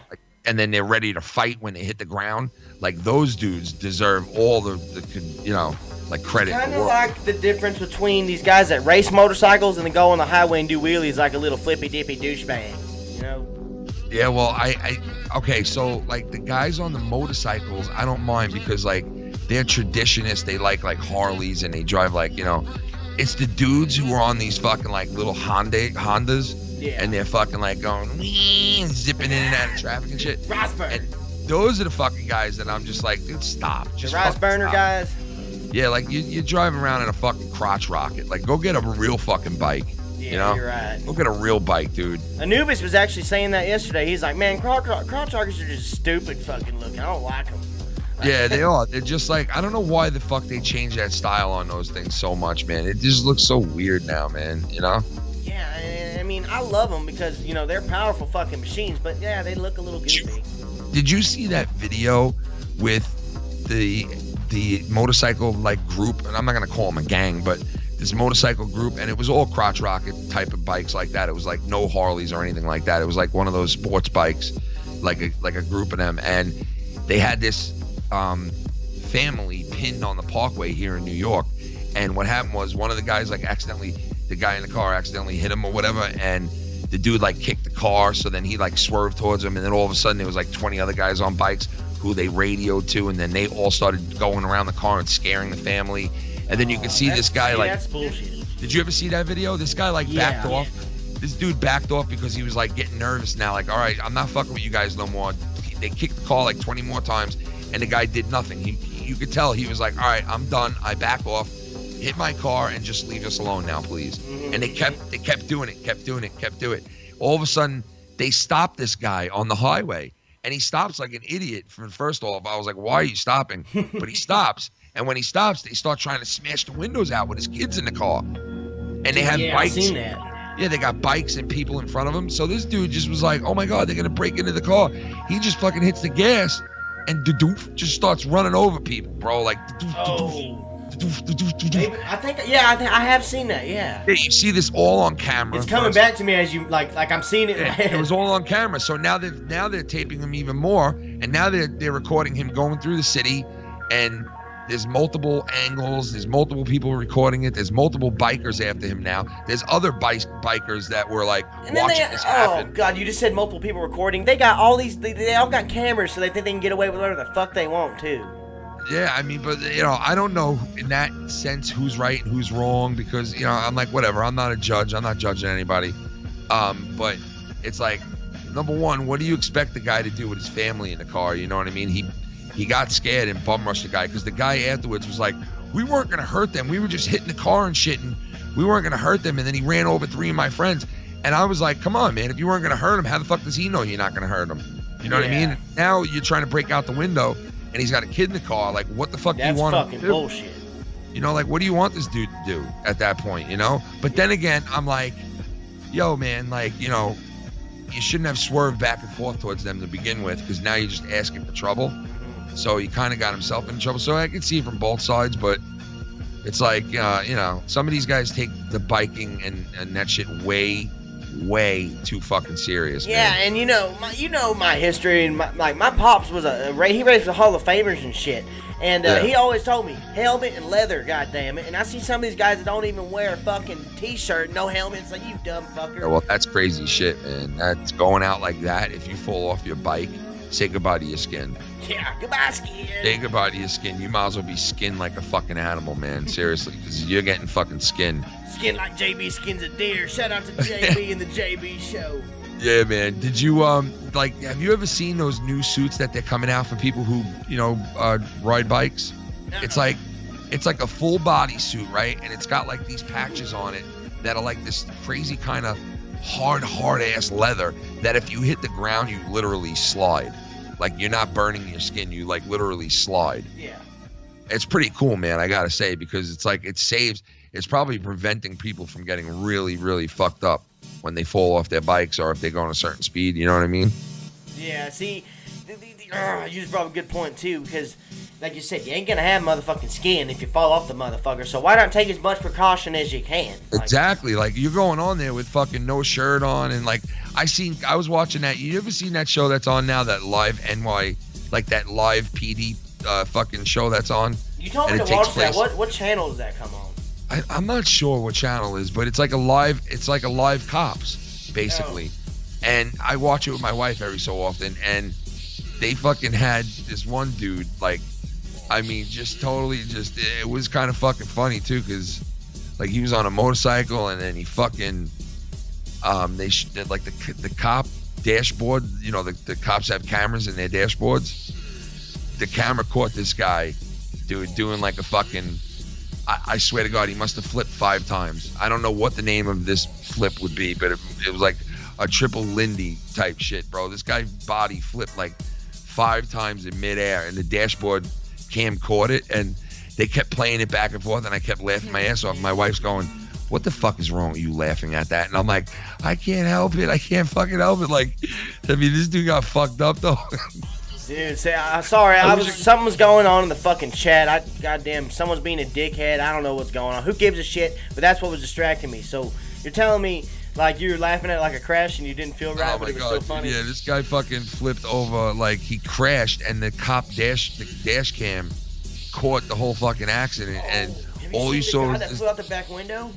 And then they're ready to fight when they hit the ground. Like those dudes deserve all the you know, like credit. Kind of like the difference between these guys that race motorcycles and then go on the highway and do wheelies like a little flippy dippy douchebag, you know? Yeah, well, okay, so like the guys on the motorcycles, I don't mind because like they're traditionists. They like Harleys and they drive like, you know, it's the dudes who are on these fucking like little Hondas. Yeah. And they're fucking like going and zipping in and out of traffic and shit. Rice burner. And those are the fucking guys that I'm just like, dude, stop. Just the rice burner stop. Guys. Yeah, like you're driving around in a fucking crotch rocket. Like, go get a real fucking bike. Yeah, you know? You're right. Go get a real bike, dude. Anubis was actually saying that yesterday. He's like, man, crotch rockets are just stupid fucking looking. I don't like them. Yeah, they are. They're just like, I don't know why the fuck they changed that style on those things so much, man. It just looks so weird now, man. You know? Yeah, I mean, I love them because, you know, they're powerful fucking machines, but yeah, they look a little goofy. Did you see that video with the motorcycle like group? And I'm not gonna call them a gang, but this motorcycle group, and it was all crotch rocket type of bikes like that. It was like no Harleys or anything like that. It was like one of those sports bikes, like a group of them, and they had this family pinned on the Parkway here in New York. And what happened was one of the guys the guy in the car accidentally hit him or whatever, and the dude like kicked the car, so then he like swerved towards him, and then all of a sudden there was like 20 other guys on bikes who they radioed to, and then they all started going around the car and scaring the family. And then you could see this guy like, that's bullshit. Did you ever see that video? This guy like backed off. This dude backed off because he was like getting nervous now, like, all right, I'm not fucking with you guys no more. They kicked the car like 20 more times, and the guy did nothing. You could tell he was like, all right, I'm done. I back off, hit my car, and just leave us alone now, please. Mm-hmm. And they kept doing it. All of a sudden, they stopped this guy on the highway, and he stops like an idiot. First off, I was like, why are you stopping? But he stops, and when he stops, they start trying to smash the windows out with his kids in the car. And they have bikes. I've seen that. Yeah, they got bikes and people in front of him. So this dude just was like, oh my God, they're going to break into the car. He just fucking hits the gas, and the doof just starts running over people, bro. Like, I think I have seen that. Yeah. Yeah, you see this all on camera. It's coming back to me as you like I'm seeing it in my head. It was all on camera. So now they're taping him even more, and now they're recording him going through the city, and there's multiple angles. There's multiple people recording it. There's multiple bikers after him now. There's other bikers that were like watching this happen. Oh God, you just said multiple people recording. They got all these. They all got cameras, so they think they can get away with whatever the fuck they want too. Yeah, I mean, but, you know, I don't know in that sense who's right and who's wrong because, you know, I'm like, whatever. I'm not a judge. I'm not judging anybody. But it's like, number one, what do you expect the guy to do with his family in the car? You know what I mean? He got scared and bum rushed the guy because the guy afterwards was like, we weren't going to hurt them. We were just hitting the car and shit, and we weren't going to hurt them. And then he ran over 3 of my friends. And I was like, come on, man. If you weren't going to hurt him, how the fuck does he know you're not going to hurt him? You know what I mean? Now you're trying to break out the window, and he's got a kid in the car. Like, what the fuck do you want him to do? That's fucking bullshit. You know, like, what do you want this dude to do at that point, you know? But then again, I'm like, yo, man, like, you know, you shouldn't have swerved back and forth towards them to begin with because now you're just asking for trouble. So he kind of got himself in trouble. So I can see it from both sides, but it's like, you know, some of these guys take the biking and that shit way too fucking serious. Yeah, man. And you know my history, and my pops was he raced the Hall of Famers and shit, and he always told me helmet and leather, goddamn it. And I see some of these guys that don't even wear a fucking t-shirt, no helmet. It's like, you dumb fucker. Yeah, well, that's crazy shit, man. That's going out like that. If you fall off your bike, say goodbye to your skin. Yeah, goodbye skin. Say goodbye to your skin. You might as well be skinned like a fucking animal, man. Seriously, because you're getting fucking skinned. Skin like JB skins a deer. Shout out to JB and the JB show. Yeah, man. Did you like? Have you ever seen those new suits that they're coming out for people who ride bikes? No. It's like a full body suit, right? And it's got like these patches on it that are like this crazy kind of hard ass leather that if you hit the ground, you literally slide. Like, you're not burning your skin, you like literally slide. Yeah. it's pretty cool, man. I gotta say, because it's like it's probably preventing people from getting really, really fucked up when they fall off their bikes or if they go on a certain speed. You know what I mean? Yeah. See, you just brought up a good point too, because like you said, you ain't gonna have motherfucking skin if you fall off the motherfucker. So why not take as much precaution as you can? Exactly. Like you're going on there with fucking no shirt on, and like I was watching that. You ever seen that show that's on now, that live NY, like that live PD fucking show that's on? You told me to watch that. What channel does that come on? I'm not sure what channel it is, but it's like a live cops basically. Oh. And I watch it with my wife every so often, and they fucking had this one dude, like, I mean, just totally it was kind of fucking funny too, because like he was on a motorcycle and then he fucking like the cop dashboard, you know, the cops have cameras in their dashboards. The camera caught this guy, dude, doing like a fucking, I swear to God, he must have flipped 5 times. I don't know what the name of this flip would be, but it was like a triple Lindy type shit, bro. This guy's body flipped like 5 times in midair, and the dashboard cam caught it, and they kept playing it back and forth, and I kept laughing my ass off. My wife's going, what the fuck is wrong with you laughing at that? And I'm like, I can't help it. I can't fucking help it. Like, I mean, this dude got fucked up though. Dude, sorry, something was going on in the fucking chat. Goddamn, someone's being a dickhead. I don't know what's going on. Who gives a shit? But that's what was distracting me. So you're telling me, like, you were laughing at it like a crash and you didn't feel right, but it was still funny? Yeah, this guy fucking flipped over, like, he crashed, and the cop the dash cam caught the whole fucking accident, and all you saw was that flew out the back window?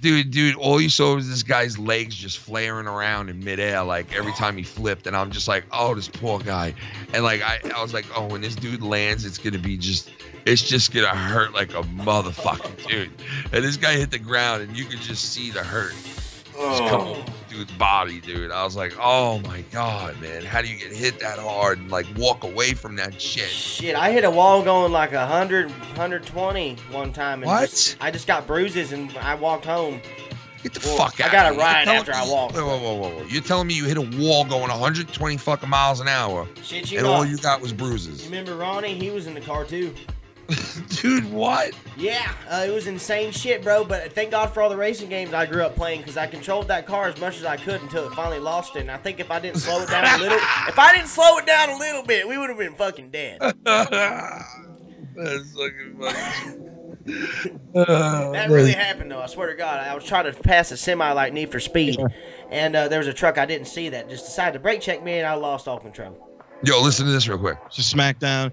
Dude, all you saw was this guy's legs just flaring around in midair, like every time he flipped, and I'm just like, oh, this poor guy. And like I was like, oh, when this dude lands, it's just gonna hurt like a motherfucker, dude. And this guy hit the ground, and you could just see the hurt just come over the dude's body, dude. I was like, oh my God, man, how do you get hit that hard and like walk away from that shit? Shit, I hit a wall going like 100, 120 one time. And what? I just got bruises and I walked home. Get the fuck out. I got a ride after I walked. Whoa. You're telling me you hit a wall going 120 fucking miles an hour, shit, and all you got was bruises? You remember Ronnie? He was in the car too. Dude, what? Yeah, it was insane shit, bro. But thank God for all the racing games I grew up playing, because I controlled that car as much as I could until it finally lost it. And I think if I didn't slow it down a little, bit, we would have been fucking dead. That's fucking funny. That really happened, though. I swear to God. I was trying to pass a semi like Need for Speed, and there was a truck I didn't see that just decided to brake check me, and I lost all control. Yo, listen to this real quick. Just SmackDown.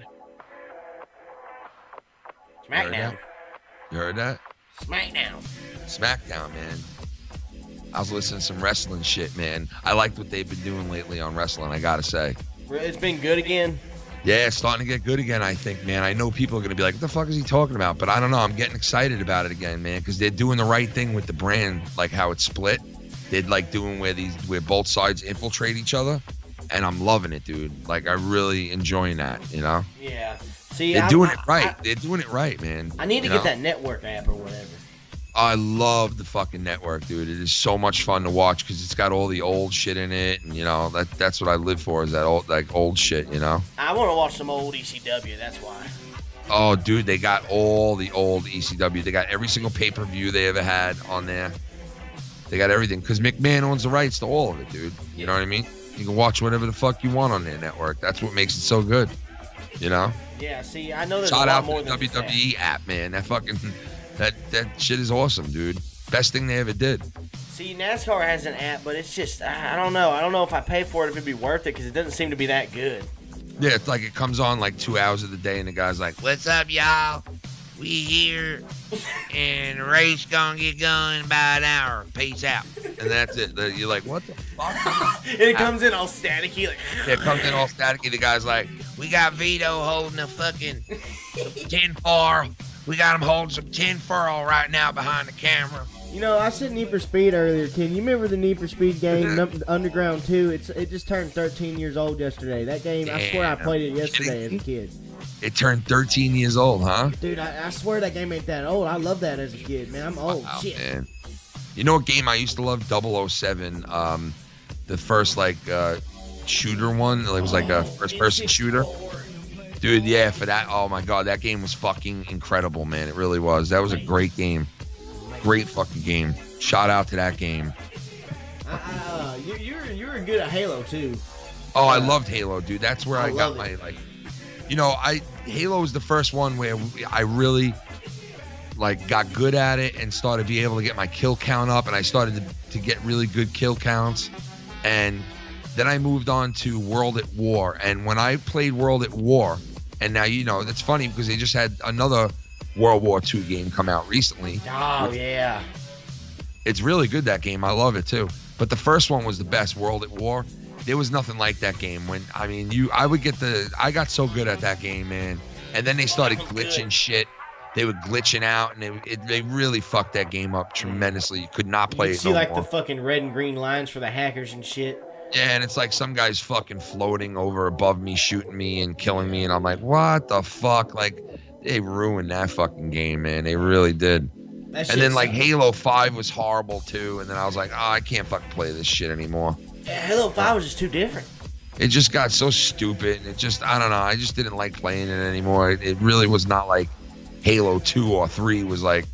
SmackDown. You heard that? SmackDown, man. I was listening to some wrestling shit, man. I liked what they've been doing lately on wrestling, I gotta say. It's been good again? Yeah, it's starting to get good again, I think, man. I know people are going to be like, what the fuck is he talking about? But I don't know. I'm getting excited about it again, man, because they're doing the right thing with the brand, like how it's split. They're like doing where both sides infiltrate each other, and I'm loving it, dude. Like, I'm really enjoying that, you know? Yeah. See, they're doing it right. They're doing it right, man. I need to get that network app or whatever. I love the fucking network, dude. It is so much fun to watch because it's got all the old shit in it, and you know that's what I live for, is that old shit, you know. I want to watch some old ECW. That's why. Oh, dude, they got all the old ECW. They got every single pay-per-view they ever had on there. They got everything because McMahon owns the rights to all of it, dude. You know what I mean? You can watch whatever the fuck you want on their network. That's what makes it so good, you know. Yeah. See, I know there's Shout a lot out more to than the WWE app, man. That fucking. That shit is awesome, dude. Best thing they ever did. See, NASCAR has an app, but it's just, I don't know. I don't know if I pay for it, if it'd be worth it, because it doesn't seem to be that good. Yeah, it's like it comes on like 2 hours of the day, and the guy's like, what's up, y'all? We here, and the race gonna get going in about an hour. Peace out. And that's it. You're like, what the fuck? And it comes in all staticky. Like, yeah, it comes in all staticky. The guy's like, we got Vito holding a fucking tinfoil. We got him holding some tinfoil right now behind the camera. You know, I said Need for Speed earlier, Ken. You remember the Need for Speed game, Underground 2? It just turned 13 years old yesterday. That game, I swear I played it yesterday as a kid. It turned 13 years old, huh? Dude, I swear that game ain't that old. I love that as a kid, man. I'm old. Wow, shit. Man. You know what game I used to love? 007. The first, like, shooter one. It was like a first-person shooter. Dude, yeah, for that, oh my God, that game was fucking incredible, man. It really was. That was a great game. Great fucking game. Shout out to that game. You were good at Halo too. Oh, I loved Halo, dude. That's where I got my, like, Halo was the first one where I really, like, got good at it and started being able to get my kill count up, and I started to get really good kill counts. And then I moved on to World at War. And when I played World at War, and now, that's funny because they just had another World War II game come out recently. Oh, yeah. It's really good, that game. I love it, too. But the first one was the best, World at War. There was nothing like that game. I got so good at that game, man. And then they started glitching shit. They were glitching out, and they really fucked that game up tremendously. You could not play it no more. You see, like, the fucking red and green lines for the hackers and shit. Yeah, and it's like some guy's fucking floating over above me, shooting me and killing me, and I'm like, what the fuck? Like, they ruined that fucking game, man. They really did. And then, like, Halo 5 was horrible, too, and then I was like, oh, I can't fucking play this shit anymore. Yeah, Halo 5 was just too different. It just got so stupid, and I don't know, I just didn't like playing it anymore. It really was not like Halo 2 or 3 was like,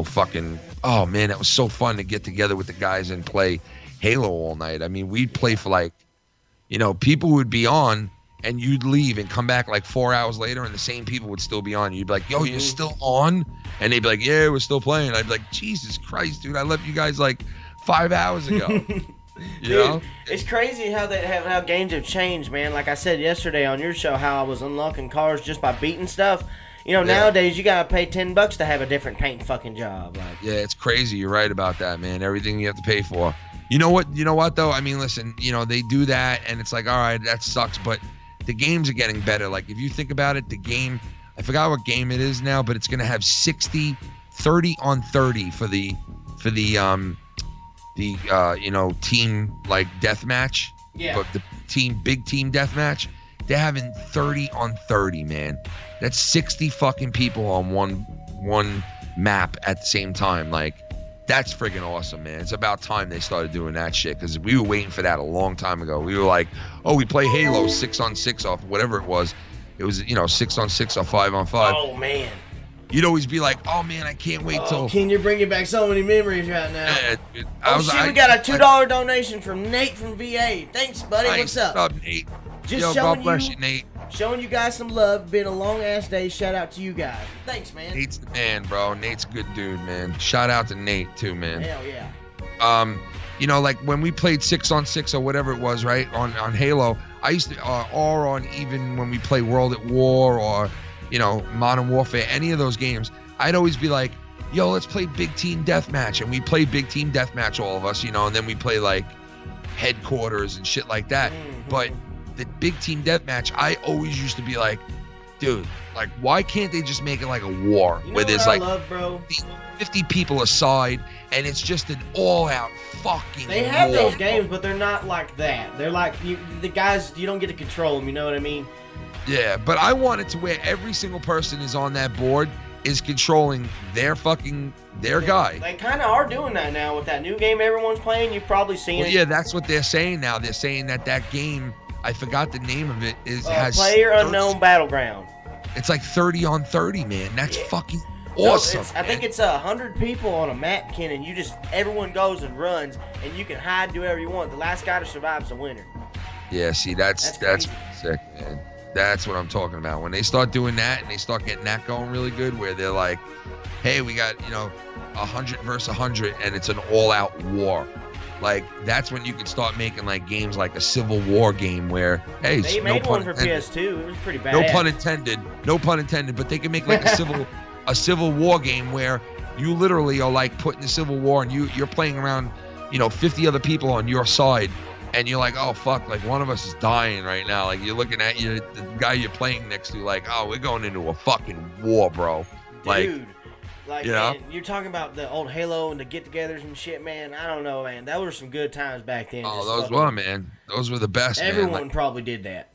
fucking, oh, man, it was so fun to get together with the guys and play Halo all night. I mean, we'd play for like, people would be on and you'd leave and come back like 4 hours later and the same people would still be on. You'd be like, yo, you're still on? And they'd be like, yeah, we're still playing. I'd be like, Jesus Christ, dude, I left you guys like 5 hours ago. Dude, it's crazy how games have changed, man. Like I said yesterday on your show, how I was unlocking cars just by beating stuff. Nowadays you gotta pay $10 to have a different paint fucking job. Like, yeah, it's crazy. You're right about that, man. Everything you have to pay for. You know what though? I mean, listen, they do that and it's like, all right, that sucks, but the games are getting better. Like, if you think about it, the game, I forgot what game it is now, but it's going to have 30 on 30 for the team, like, deathmatch. Yeah. But the big team deathmatch, they're having 30 on 30, man. That's 60 fucking people on one map at the same time. Like, that's friggin' awesome, man. It's about time they started doing that shit, because we were waiting for that a long time ago. We were like, oh, we play Halo 6 on 6 off, whatever it was. It was, 6 on 6 or 5 on 5. Oh, man. You'd always be like, oh, man, I can't wait till... Ken, you're bringing back so many memories right now. Yeah, we got a $2 donation from Nate from VA. Thanks, buddy. What's up? What's up, Nate? Just God bless you, Nate. Showing you guys some love. Been a long-ass day. Shout out to you guys. Thanks, man. Nate's the man, bro. Nate's a good dude, man. Shout out to Nate, too, man. Hell yeah. Like when we played 6 on 6 or whatever it was, right, on Halo, I used to, or on even when we play World at War or, Modern Warfare, any of those games, I'd always be like, yo, let's play Big Team Deathmatch. And we play Big Team Deathmatch, all of us, and then we play, like, Headquarters and shit like that. Mm-hmm. But the Big Team Deathmatch, I always used to be like, dude, like, why can't they just make it like a war where there's like 50 people aside and it's just an all-out fucking They have war, those games, but they're not like that. They're like, the guys, you don't get to control them, you know what I mean? Yeah, but I want it to where every single person is on that board is controlling their guy. They kind of are doing that now with that new game everyone's playing. You've probably seen it. Yeah, that's what they're saying now. They're saying that game, I forgot the name of it, has Player Unknown Battleground. It's like 30 on 30, man. That's fucking awesome. I think it's 100 people on a map, Ken, and everyone goes and runs, and you can hide, do whatever you want. The last guy to survive is the winner. Yeah, see, that's sick, man. That's what I'm talking about. When they start doing that and they start getting that going really good, where they're like, hey, we got, 100 versus 100, and it's an all-out war. Like, that's when you could start making, like, games like a Civil War game where, hey, they made one for PS2. It was pretty bad. No pun intended. But they can make like a Civil War game where you literally are like put in the Civil War and you're playing around, 50 other people on your side, and you're like, oh fuck, like one of us is dying right now. Like you're looking at the guy you're playing next to, like, oh, we're going into a fucking war, bro. Dude. Like, man, you're talking about the old Halo and the get-togethers and shit, man. I don't know, man. That were some good times back then. Oh, those were, man. Those were the best, Everyone probably did that.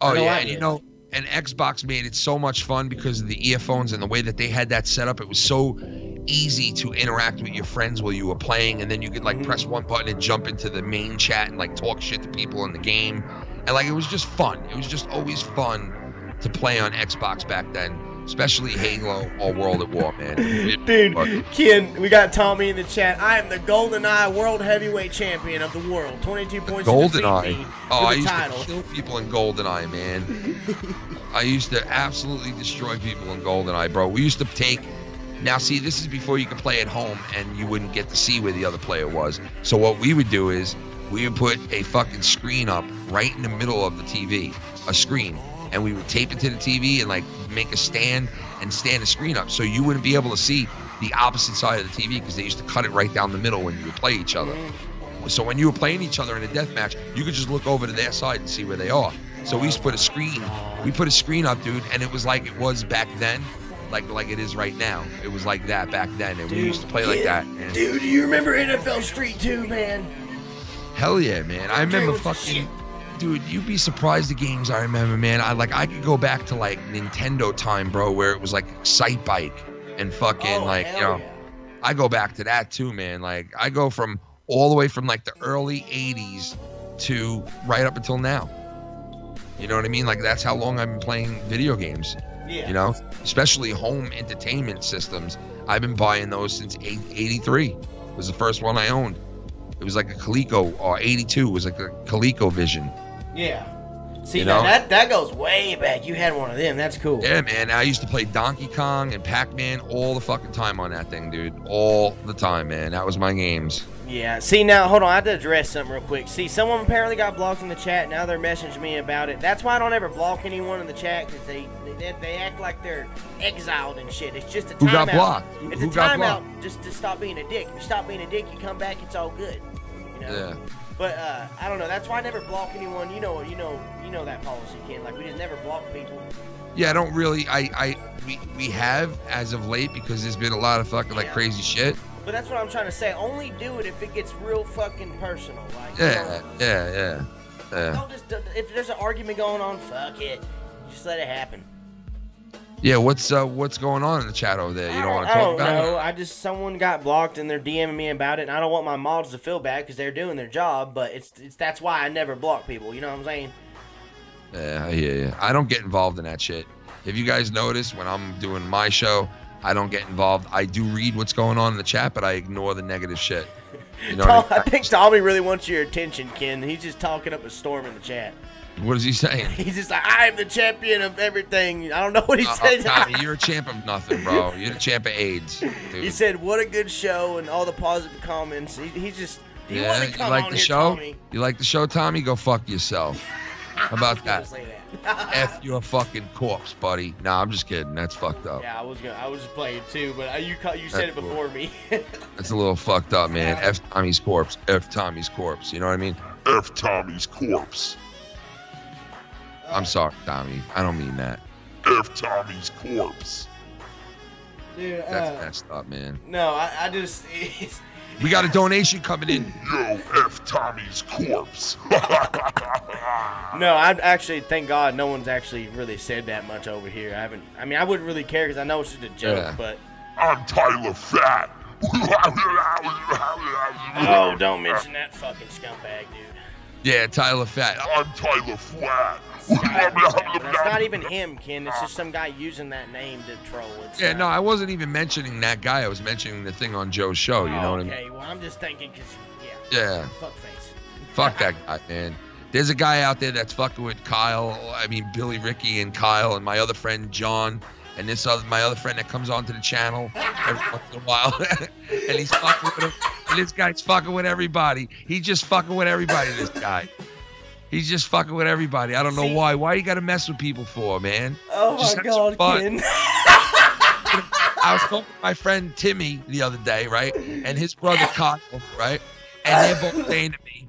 Oh, yeah, and and Xbox made it so much fun because of the earphones and the way that they had that set up. It was so easy to interact with your friends while you were playing, and then you could, like, press one button and jump into the main chat and, like, talk shit to people in the game. And, like, it was just fun. It was just always fun to play on Xbox back then, especially Halo or World at War, man. Dude, Ken, we got Tommy in the chat. I am the GoldenEye World Heavyweight Champion of the world. 22 points GoldenEye. Oh, I used to kill people in GoldenEye, man. I used to absolutely destroy people in GoldenEye, bro. We used to take... Now, see, this is before you could play at home and you wouldn't get to see where the other player was. So what we would do is we would put a fucking screen up right in the middle of the TV, a screen, and we would tape it to the TV and like make a stand and stand the screen up so you wouldn't be able to see the opposite side of the TV because they used to cut it right down the middle when you would play each other. So when you were playing each other in a death match, you could just look over to their side and see where they are. So we used to put a screen. We put a screen up, dude, and it was like it was back then. Like it is right now. It was like that back then, and we used to play like that. Man. Dude, do you remember NFL Street 2, man? Hell yeah, man. I remember fucking... Dude, you'd be surprised the games I remember, man. I could go back to, like, Nintendo time, bro, where it was, like, Excite Bike and fucking, I go back to that, too, man. Like, I go from all the way from, like, the early 80s to right up until now. You know what I mean? Like, that's how long I've been playing video games. Yeah. You know, especially home entertainment systems. I've been buying those since 83. It was the first one I owned. It was like a Coleco, or 82 was like a ColecoVision. Yeah. See, that goes way back. You had one of them. That's cool. Yeah, man. I used to play Donkey Kong and Pac-Man all the fucking time on that thing, dude. All the time, man. That was my games. Yeah. See, now, hold on. I have to address something real quick. See, someone apparently got blocked in the chat. Now they're messaging me about it. That's why I don't ever block anyone in the chat, because they act like they're exiled and shit. It's just a timeout. Who got blocked? It's a timeout just to stop being a dick. If you stop being a dick, you come back, it's all good. You know? Yeah. But I don't know. That's why I never block anyone. You know that policy, Ken. Like, we just never block people. Yeah, I don't really. We have as of late, because there's been a lot of fucking like crazy shit. But that's what I'm trying to say. Only do it if it gets real fucking personal. Like, Yeah. Don't just, if there's an argument going on, fuck it. Just let it happen. Yeah, what's going on in the chat over there? You don't want to talk about it? I don't know. Someone got blocked and they're DMing me about it, and I don't want my mods to feel bad because they're doing their job, but that's why I never block people. You know what I'm saying? Yeah, I hear you. I don't get involved in that shit. If you guys notice, when I'm doing my show, I don't get involved. I do read what's going on in the chat, but I ignore the negative shit. You know I think Tommy really wants your attention, Ken. He's just talking up a storm in the chat. What is he saying? He's just like, I am the champion of everything. I don't know what he said. Tommy, you're a champ of nothing, bro. You're the champ of AIDS, dude. He said, what a good show, and all the positive comments. He's just, do you want to come you like on the here, show? Tommy? You like the show, Tommy? Go fuck yourself. How about that? F your fucking corpse, buddy. Nah, I'm just kidding. That's fucked up. Yeah, I was just playing too, but you said it before me. That's a little fucked up, man. F Tommy's corpse. F Tommy's corpse. You know what I mean? F Tommy's corpse. I'm sorry, Tommy. I don't mean that. F Tommy's corpse. Dude, that's messed up, man. No, I just... We got a donation coming in. Yo, F Tommy's corpse. No, I actually, thank God, no one's actually really said that much over here. I wouldn't really care because I know it's just a joke, but... I'm Tyler Fat. Oh, don't mention that fucking scumbag, dude. Yeah, Tyler Fat. I'm Tyler Flat. That's not even him, Ken. It's just some guy using that name to troll. No, I wasn't even mentioning that guy. I was mentioning the thing on Joe's show. You know what I mean? Okay, well, I'm just thinking because, yeah. Fuckface. Fuck that guy, man. There's a guy out there that's fucking with Kyle. I mean, Billy, Ricky, and Kyle, and my other friend, John, and my other friend that comes onto the channel every once in a while. And he's fucking with him. And this guy's fucking with everybody. He's just fucking with everybody, this guy. He's just fucking with everybody. I don't know why. Why you gotta mess with people for, man? Oh my God, Ken. I was talking to my friend Timmy the other day, right? And his brother Kyle, right? And they're both saying to me,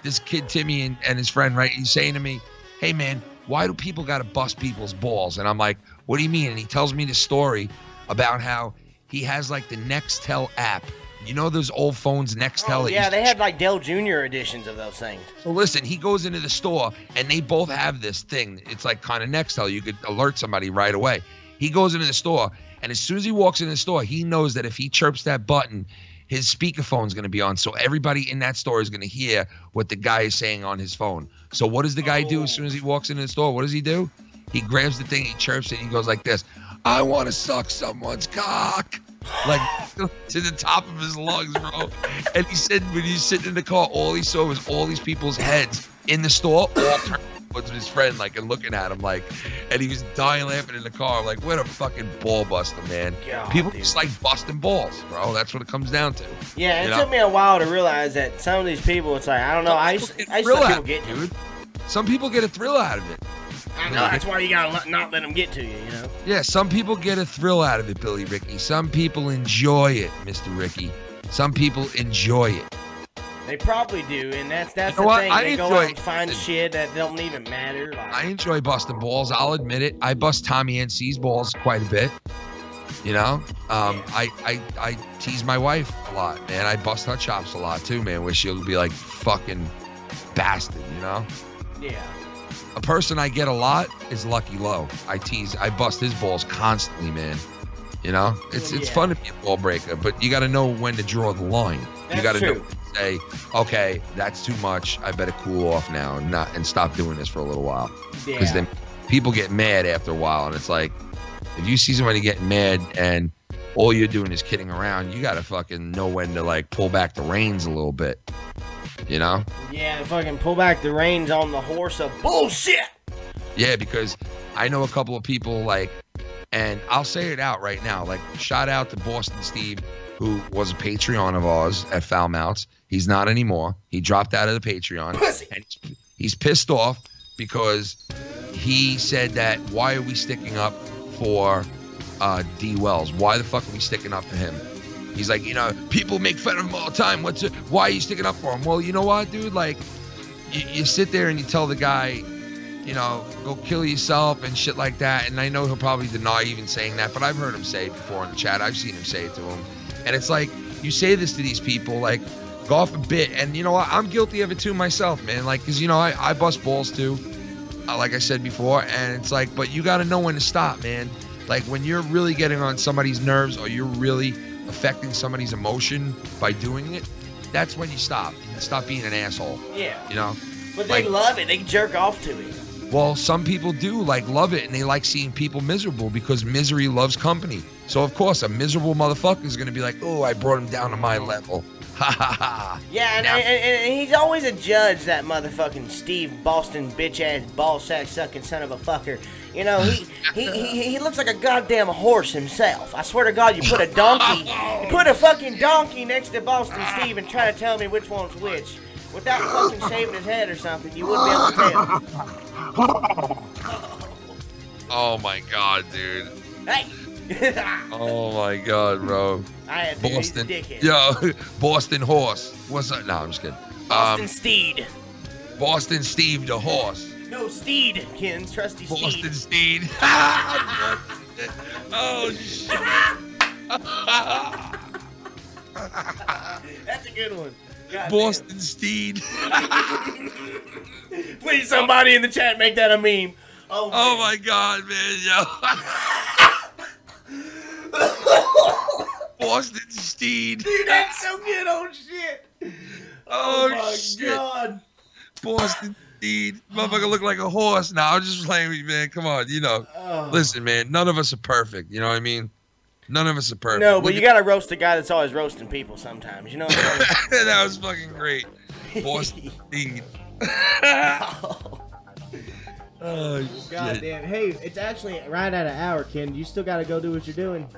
this kid Timmy and his friend, right? He's saying to me, hey man, why do people gotta bust people's balls? And I'm like, what do you mean? And he tells me the story about how he has like the Nextel app. You know those old phones, Nextel? Oh, yeah, they had like Dell Jr. editions of those things. So listen, he goes into the store and they both have this thing. It's like kind of Nextel. You could alert somebody right away. He goes into the store, and as soon as he walks in the store, he knows that if he chirps that button, his speakerphone's going to be on. So everybody in that store is going to hear what the guy is saying on his phone. So what does the guy do as soon as he walks into the store? What does he do? He grabs the thing, he chirps it, and he goes like this, I want to suck someone's cock. Like to the top of his lungs, bro. And he said when he's sitting in the car, all he saw was all these people's heads in the store, all turned towards his friend, like, and looking at him, like, and he was dying laughing in the car. Like, what a fucking ball buster, man. God, people dude. just like busting balls, bro. That's what it comes down to. Yeah, it You took know? me a while to realize that some of these people, it's like, I don't know, I used to let people get to dude. Some people get a thrill out of it. I know, that's why you gotta not let them get to you, you know? Yeah, some people get a thrill out of it, Billy Ricky. Some people enjoy it, Mr. Ricky. Some people enjoy it. They probably do, and that's You know the what? thing. I They go enjoy- out and find shit that don't even matter. Like, I enjoy busting balls. I'll admit it. I bust Tommy NC's balls quite a bit. You know, I tease my wife a lot, man. I bust her chops a lot too, man. Where she'll be like, "Fucking bastard," you know. yeah. A person I get a lot is Lucky Low. I bust his balls constantly, man. You know, it's Yeah. fun to be a ball breaker, but you got to know when to draw the line. That's You got to know true. when to say, okay, that's too much. I better cool off now and stop doing this for a little while. Because Yeah. then people get mad after a while, and it's like, if you see somebody getting mad and all you're doing is kidding around, you got to fucking know when to like pull back the reins a little bit. You know? Yeah, fucking pull back the reins on the horse of bullshit. Yeah, because I know a couple of people like, and I'll say it out right now, like shout out to Boston Steve, who was a Patreon of ours at Foul Mouths. He's not anymore. He dropped out of the Patreon. Pussy. And he's pissed off because he said that, why are we sticking up for D. Wells? Why the fuck are we sticking up for him? He's like, you know, people make fun of him all the time. Why are you sticking up for him? Well, you know what, dude? Like, you sit there and you tell the guy, you know, go kill yourself and shit like that. And I know he'll probably deny even saying that, but I've heard him say it before in the chat. I've seen him say it to him. And it's like, you say this to these people, like, go off a bit. And you know what? I'm guilty of it too myself, man. Like, because, you know, I bust balls too, like I said before. And it's like, but you got to know when to stop, man. Like, when you're really getting on somebody's nerves or you're really affecting somebody's emotion by doing it, that's when you stop. And stop being an asshole. Yeah. You know? But they Like- love it. They jerk off to it. Well, some people do like love it, and they like seeing people miserable because misery loves company. So of course, a miserable motherfucker is gonna be like, "Oh, I brought him down to my level." Ha ha ha. Yeah, and, Now- and he's always a judge, that motherfucking Steve Boston bitch-ass ball-sack sucking son of a fucker. You know, he looks like a goddamn horse himself. I swear to God, you put a fucking donkey next to Boston Steve and try to tell me which one's which. Without fucking shaving his head or something, you wouldn't be able to tell. Oh my god, dude. Hey! Oh my god, bro. I had to. He's a Boston. dickhead. Yo, Boston horse. What's up? No, I'm just kidding. Boston Steed. Boston Steve the horse. No, Steed, Kins. Trusty Boston Steed. Steed. Oh shit. That's a good one. God Boston Steed. damn. Please, somebody in the chat make that a meme. Oh, Oh man. my god, man, yo. Boston Steed. Dude, that's so good on shit. Oh, my shit. God. Boston Steed. Motherfucker look like a horse. Now I'm just playing with you, man. Come on, you know. Oh. Listen, man, none of us are perfect. You know what I mean? None of us are perfect. No, but Look you at- gotta roast the guy that's always roasting people sometimes. You know what I'm saying? That was fucking great. Boston Steed. Oh, God shit. damn. Hey, it's actually right at an hour, Ken. You still gotta go do what you're doing.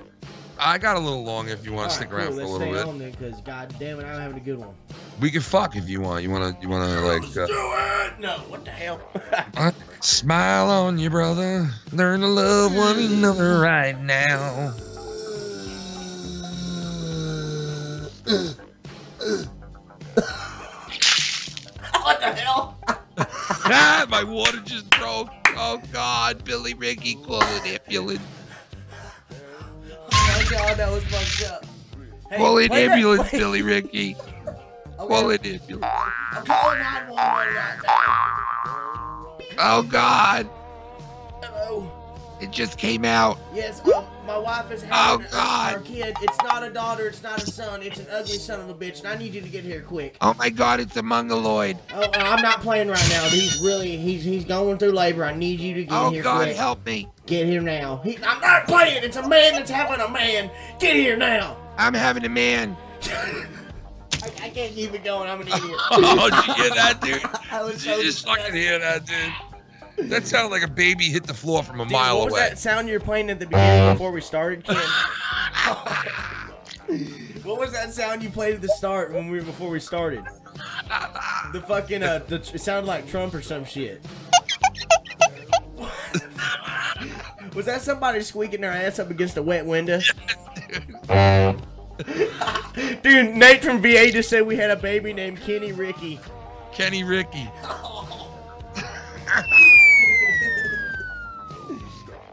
I got a little long if you want to stick around for a Let's little stay bit. on then, because god damn it, I'm having a good one. We can fuck if you want. You wanna like Do it! No, what the hell? smile on you, brother. Learn to love one another right now. What the hell? Ah, my water just broke. Oh God, Billy Ricky, call an ambulance. Oh my god, that was fucked up. Hey, Call an play that- ambulance, play- Billy Ricky. Okay, Call an ambulance. I'm calling 911 right now. Oh God, Hello. it just came out. Yes, My wife is having God. our kid. It's not a daughter. It's not a son. It's an ugly son of a bitch. And I need you to get here quick. Oh my God, it's a mongoloid. Oh, I'm not playing right now. He's going through labor. I need you to get here God, quick. help me. Get here now. I'm not playing. It's a man that's having a man. Get here now. I'm having a man. I can't keep it going. I'm an idiot. Oh, did you hear that, dude? I was Did you just fucking hear that, dude? That sounded like a baby hit the floor from a mile what was away. that sound you were playing at the beginning before we started, Ken? What was that sound you played at the start before we started? The fucking it sounded like Trump or some shit. Was that somebody squeaking their ass up against a wet window? Dude, Nate from VA just said we had a baby named Kenny Ricky. Kenny Ricky.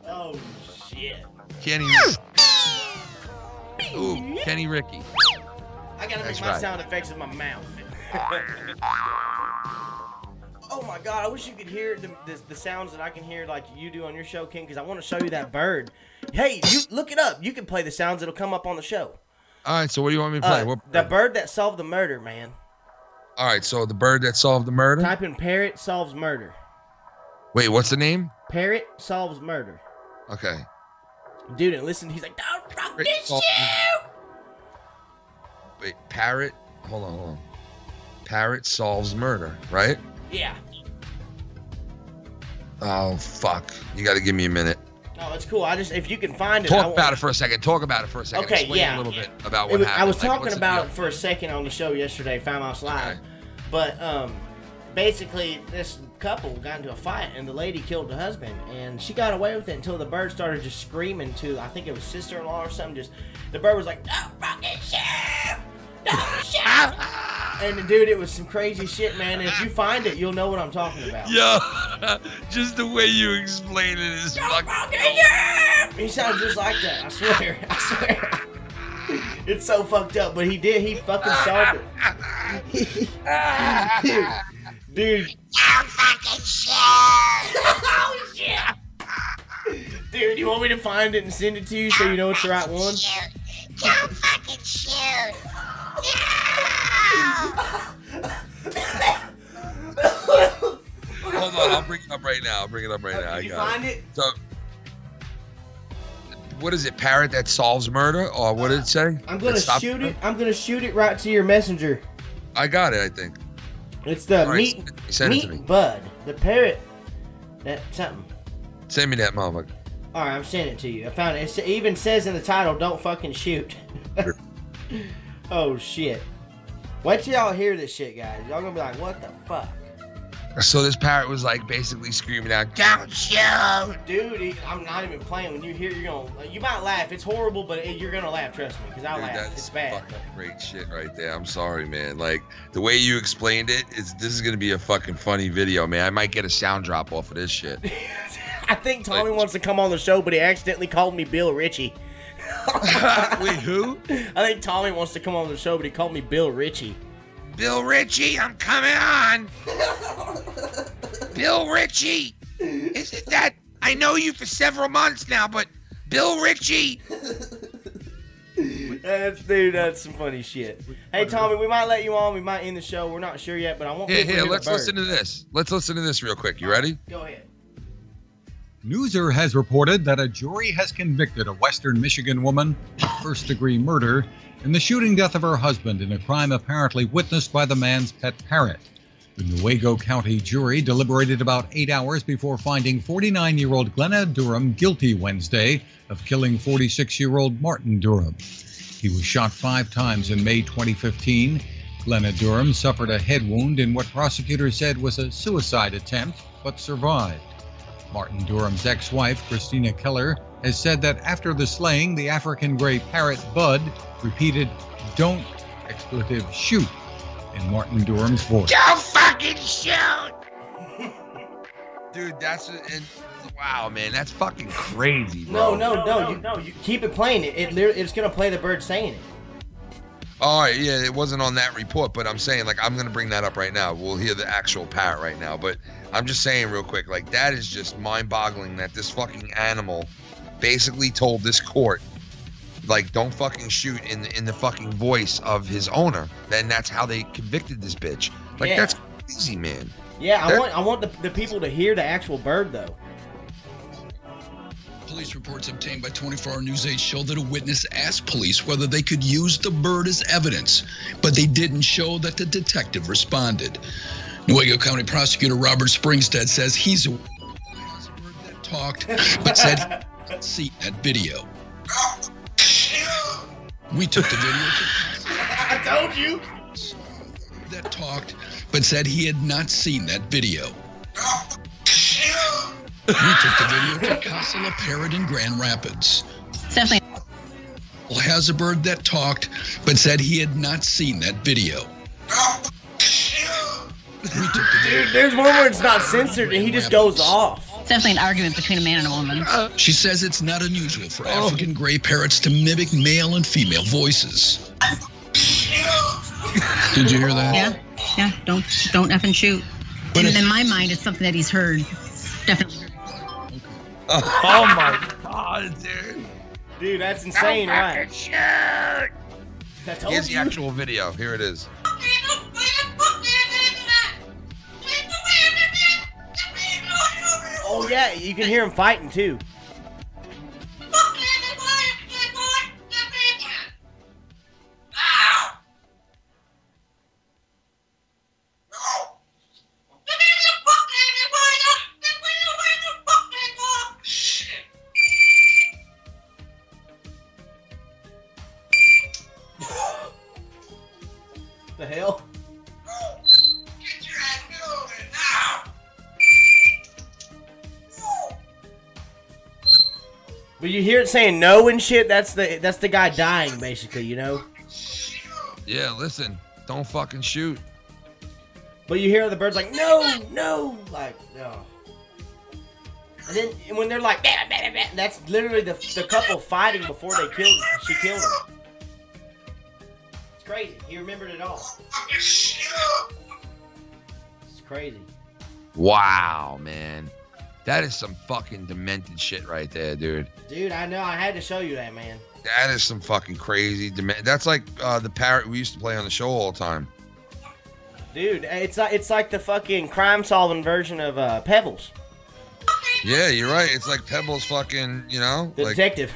Oh shit. Kenny. Ooh, Kenny Ricky. I gotta That's make my right. sound effects in my mouth. Oh my god, I wish you could hear the sounds that I can hear like you do on your show, King, because I want to show you that bird. Hey, you look it up. You can play the sounds that'll come up on the show. All right, so what do you want me to play? What The bird that solved the murder, man. All right, so the bird that solved the murder? Type in parrot solves murder. Wait, what's the name? Parrot solves murder. Okay. Dude, and listen, he's like, don't fuck Parrot this solves- shit. Wait, parrot? Hold on. Parrot solves murder, right? Yeah. Oh, fuck. You got to give me a minute. Oh, it's cool. If you can find it. Talk about it for a second. Okay, Explain yeah. a little bit about what happened. I was Like, talking what's the about deal? it for a second on the show yesterday, Found Mouse Live. Okay. But basically, this couple got into a fight, and the lady killed the husband, and she got away with it until the bird started just screaming to, I think it was sister-in-law or something. The bird was like, "Don't fucking shoot! Don't shoot!" And dude, it was some crazy shit, man. And if you find it, you'll know what I'm talking about. Yo, just the way you explain it is fucking. He sounds just like that. I swear. It's so fucked up, but he did. He fucking solved it. Dude. Don't fucking shoot! Oh shit. Dude, you want me to find it and send it to you so you know it's the right one? Don't fucking shoot! Hold on, I'll bring it up right now. Did you find it? So, what is it? Parrot that solves murder, or what did it say? I'm gonna That stops shoot murder? it. I'm gonna shoot it right to your messenger. I got it, I think. It's the All right, send it to me. Bud, the parrot. That something. Send me that motherfucker. All right, I'm sending it to you. I found it. It even says in the title, "Don't fucking shoot." Oh shit! Wait till y'all hear this shit, guys. Y'all gonna be like, "What the fuck?" So this parrot was like basically screaming out, "Don't shoot!" Dude, I'm not even playing. When you hear, you might laugh. It's horrible, but you're gonna laugh. Trust me, because I Dude, laugh. that's It's bad. fucking great shit right there. I'm sorry, man. Like the way you explained it, this is gonna be a fucking funny video, man. I might get a sound drop off of this shit. I think Tommy wants to come on the show, but he accidentally called me Bill Ritchie. Wait, who? I think Tommy wants to come on the show, but he called me Bill Ritchie. Bill Ritchie, I'm coming on. Bill Ritchie, isn't that? I know you for several months now, but Bill Ritchie. That's some funny shit. Hey, Tommy, we might let you on. We might end the show. We're not sure yet, but I want people to Here, hear let's the bird. listen to this. Let's listen to this real quick. You ready? Go ahead. Newser has reported that a jury has convicted a Western Michigan woman of first-degree murder in the shooting death of her husband in a crime apparently witnessed by the man's pet parrot. The Newaygo County jury deliberated about 8 hours before finding 49-year-old Glenna Durham guilty Wednesday of killing 46-year-old Martin Durham. He was shot 5 times in May 2015. Glenna Durham suffered a head wound in what prosecutors said was a suicide attempt, but survived. Martin Durham's ex-wife, Christina Keller, has said that after the slaying, the African gray parrot Bud repeated, "Don't, expletive, shoot," in Martin Durham's voice. Don't fucking shoot! Dude, wow, man, that's fucking crazy, bro. No. You keep it playing. It's gonna play the bird saying it. All right, yeah, it wasn't on that report, but I'm saying, like, I'm gonna bring that up right now. We'll hear the actual parrot right now, but I'm just saying real quick, like, that is just mind-boggling that this fucking animal basically told this court, like, don't fucking shoot in the fucking voice of his owner. Then that's how they convicted this bitch. Like, Yeah. that's crazy, man. Yeah, I want the people to hear the actual bird though. Police reports obtained by 24 Hour News 8 show that a witness asked police whether they could use the bird as evidence, but they didn't show that the detective responded. Newaygo County Prosecutor Robert Springstead says he's a bird that talked, but said he didn't see that video. We took the video to I told you. that talked, but said he had not seen that video. We took the video to Casa La Parrot in Grand Rapids. Definitely. Has a bird that talked, but said he had not seen that video. We took the video. Dude, there's one where it's not censored and he just goes off. It's definitely an argument between a man and a woman. She says it's not unusual for African gray parrots to mimic male and female voices. Did you hear that? Yeah. Don't effing shoot. And in my mind, it's something that he's heard. Definitely. Oh my god, dude. Dude, that's insane, right? Shoot! I told Here's the you. actual video. Here it is. Oh yeah, you can hear him fighting too. The hell? But you hear it saying no and shit. That's the guy dying, basically. You know. Yeah, listen. Don't fucking shoot. But you hear the birds like no, like no. And then when they're like, bah, bah, bah, that's literally the couple fighting before she killed him. It's crazy. He remembered it all. It's crazy. Wow, man. That is some fucking demented shit right there, dude. Dude, I know. I had to show you that, man. That is some fucking crazy That's like the parrot we used to play on the show all the time. Dude, it's like the fucking crime-solving version of Pebbles. Yeah, you're right. It's like Pebbles fucking, you know? The like, detective.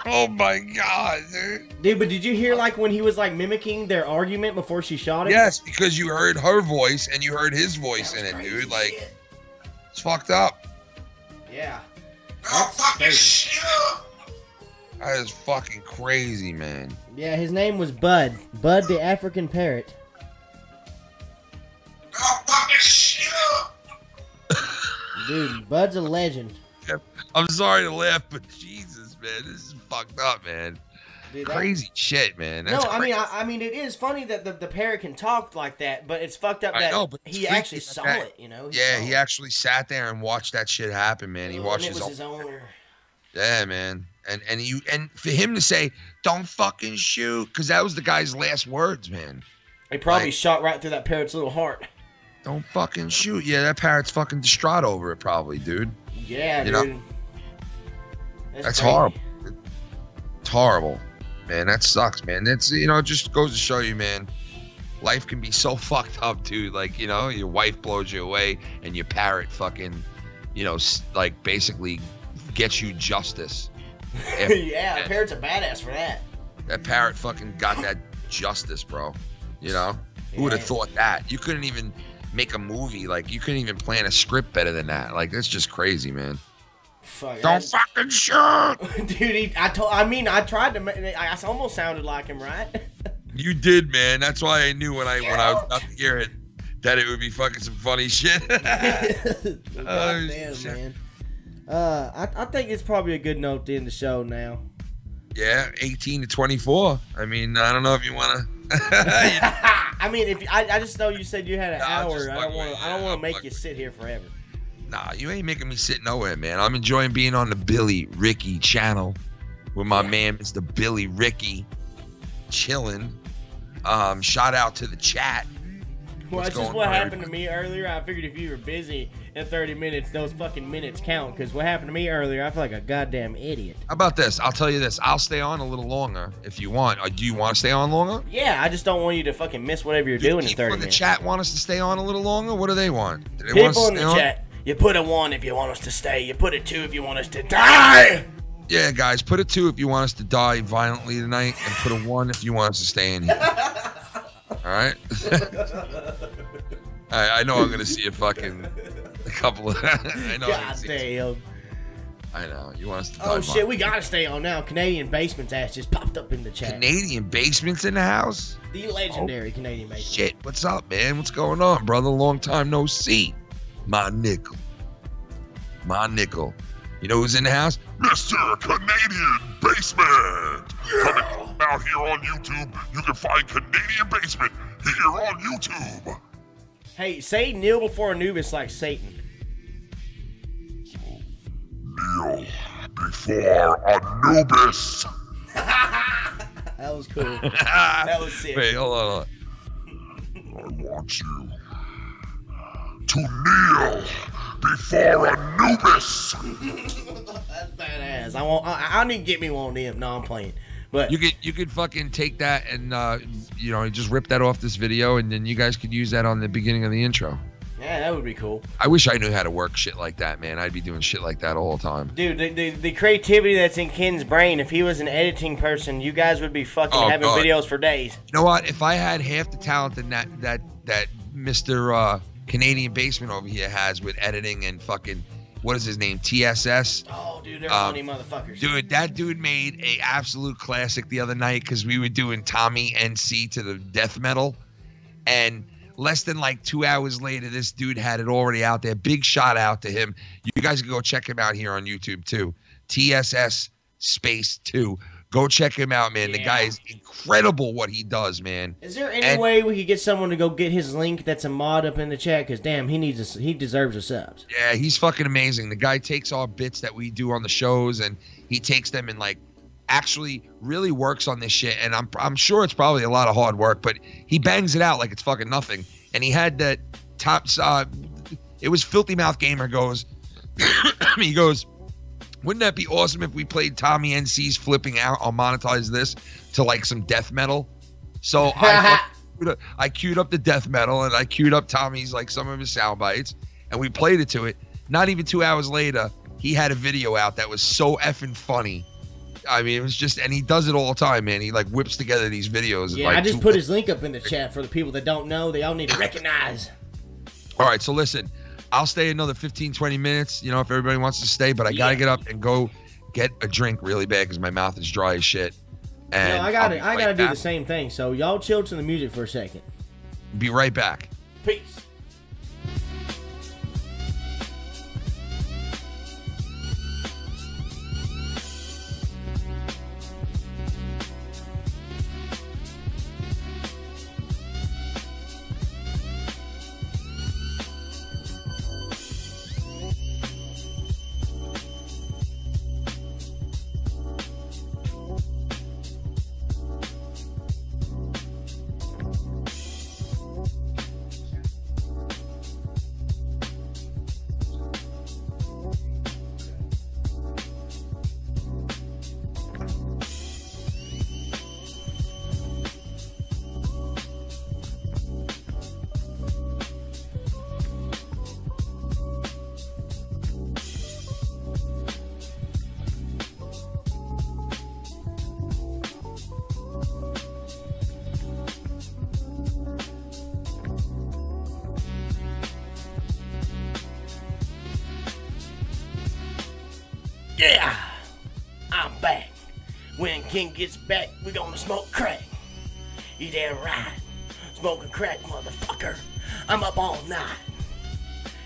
oh my god, dude. Dude, but did you hear like when he was like mimicking their argument before she shot him? Yes, because you heard her voice and you heard his voice in it, crazy dude. Like, shit. it's fucked up. Yeah. That's crazy. That is fucking crazy, man. Yeah, his name was Bud. Bud the African parrot. Dude, Bud's a legend. I'm sorry to laugh, but Jesus, man, this is fucked up, man. Dude, Crazy shit, man. No, That's I crazy. mean, I mean, it is funny that the parrot can talk like that, but it's fucked up I that know, but it's he freaky actually that saw that- it. You know? Yeah, saw he it. actually sat there and watched that shit happen, man. He Oh, watched and it his was own. his owner. Yeah, man. And for him to say, "Don't fucking shoot," because that was the guy's last words, man. He probably Like- shot right through that parrot's little heart. Don't fucking shoot. Yeah, that parrot's fucking distraught over it, probably, dude. Yeah, You dude. know? That's crazy. horrible. It's horrible, man. That sucks, man. That's, you know, it just goes to show you, man. Life can be so fucked up, dude. Like, you know, your wife blows you away, and your parrot fucking, you know, like basically gets you justice. Yeah, a parrot's a badass for that. That parrot fucking got that justice, bro. You know? Who would have Yeah. thought that? You couldn't even make a movie. Like, you couldn't even plan a script better than that. Like, that's just crazy, man. Fuck. Don't fucking shoot! Dude, I tried to. I almost sounded like him, right? You did, man. That's why I knew when I was about to hear it that it would be fucking some funny shit. Goddamn, shit. man. I think it's probably a good note to end the show now. Yeah, 18 to 24. I mean, I don't know if you want to. I mean, if I just know you said you had an Nah, I'm hour. just I don't fucking want with to. you. I don't want I'm to make fucking you sit here forever. Nah, you ain't making me sit nowhere, man. I'm enjoying being on the Billy Ricky channel with my man, Mr. Billy Ricky, chilling. Shout out to the chat. Well, What's that's just going what on, happened to me earlier. I figured if you were busy in 30 minutes, those fucking minutes count. Because what happened to me earlier, I feel like a goddamn idiot. How about this? I'll tell you this. I'll stay on a little longer if you want. Do you want to stay on longer? Yeah, I just don't want you to fucking miss whatever you're doing in 30 People in the minutes. chat want us to stay on a little longer? What do they want? Do they want us People to in the stay on? chat, you put a 1 if you want us to stay. You put a 2 if you want us to die. Yeah, guys, put a 2 if you want us to die violently tonight, and put a 1 if you want us to stay in here. All right? I know I'm gonna see a couple of. I know. God damn. I know. You want us to die? Oh shit, we gotta stay on now. Canadian Basement's ass just popped up in the chat. Canadian Basement's in the house? The legendary Canadian Basement. Shit, what's up, man? What's going on, brother? Long time no see. My nickel. You know who's in the house? Mr. Canadian Basement. Coming out here on YouTube, you can find Canadian Basement here on YouTube. Hey, say kneel before Anubis like Satan. Kneel before Anubis. That was cool. That was sick. Wait, hold on. I want you to kneel before Anubis. That's badass. I need to get me one of them. No, I'm playing. But You could fucking take that and just rip that off this video, and then you guys could use that on the beginning of the intro. yeah, that would be cool. I wish I knew how to work shit like that, man. I'd be doing shit like that all the time. Dude, the creativity that's in Ken's brain, if he was an editing person, you guys would be fucking having God. videos for days. You know what? If I had half the talent that Mr. Canadian Basement over here has with editing and fucking, what is his name? TSS. Oh, dude, they're funny motherfuckers. Dude, that dude made a absolute classic the other night because we were doing Tommy NC to the death metal, and less than like 2 hours later, this dude had it already out there. Big shout out to him. You guys can go check him out here on YouTube too. TSS Space 2. Go check him out, man. The guy is incredible what he does, man. Is there any way we could get someone to go get his link that's a mod up in the chat? Because, damn, he deserves a subs. Yeah, he's fucking amazing. The guy takes our bits that we do on the shows, and he takes them and, like, actually really works on this shit. And I'm sure it's probably a lot of hard work, but he bangs it out like it's fucking nothing. And he had that top it was Filthy Mouth Gamer goes, he goes, wouldn't that be awesome if we played Tommy NC's Flipping Out? I'll monetize this to like some death metal. So I queued up the death metal, and I queued up Tommy's, like, some of his sound bites, and we played it to it. Not even 2 hours later, he had a video out that was so effing funny. I mean, it was just, and he does it all the time, man. He like whips together these videos. Yeah, like, I just put his link up in the chat for the people that don't know. They all need to recognize. All right, so listen, I'll stay another 15, 20 minutes, if everybody wants to stay, but I got to get up and go get a drink really bad because my mouth is dry as shit. And I gotta do the same thing. So y'all chill to the music for a second. Be right back. Peace. Yeah, I'm back. When King gets back, we gonna smoke crack. You damn right. Smoking crack, motherfucker. I'm up all night.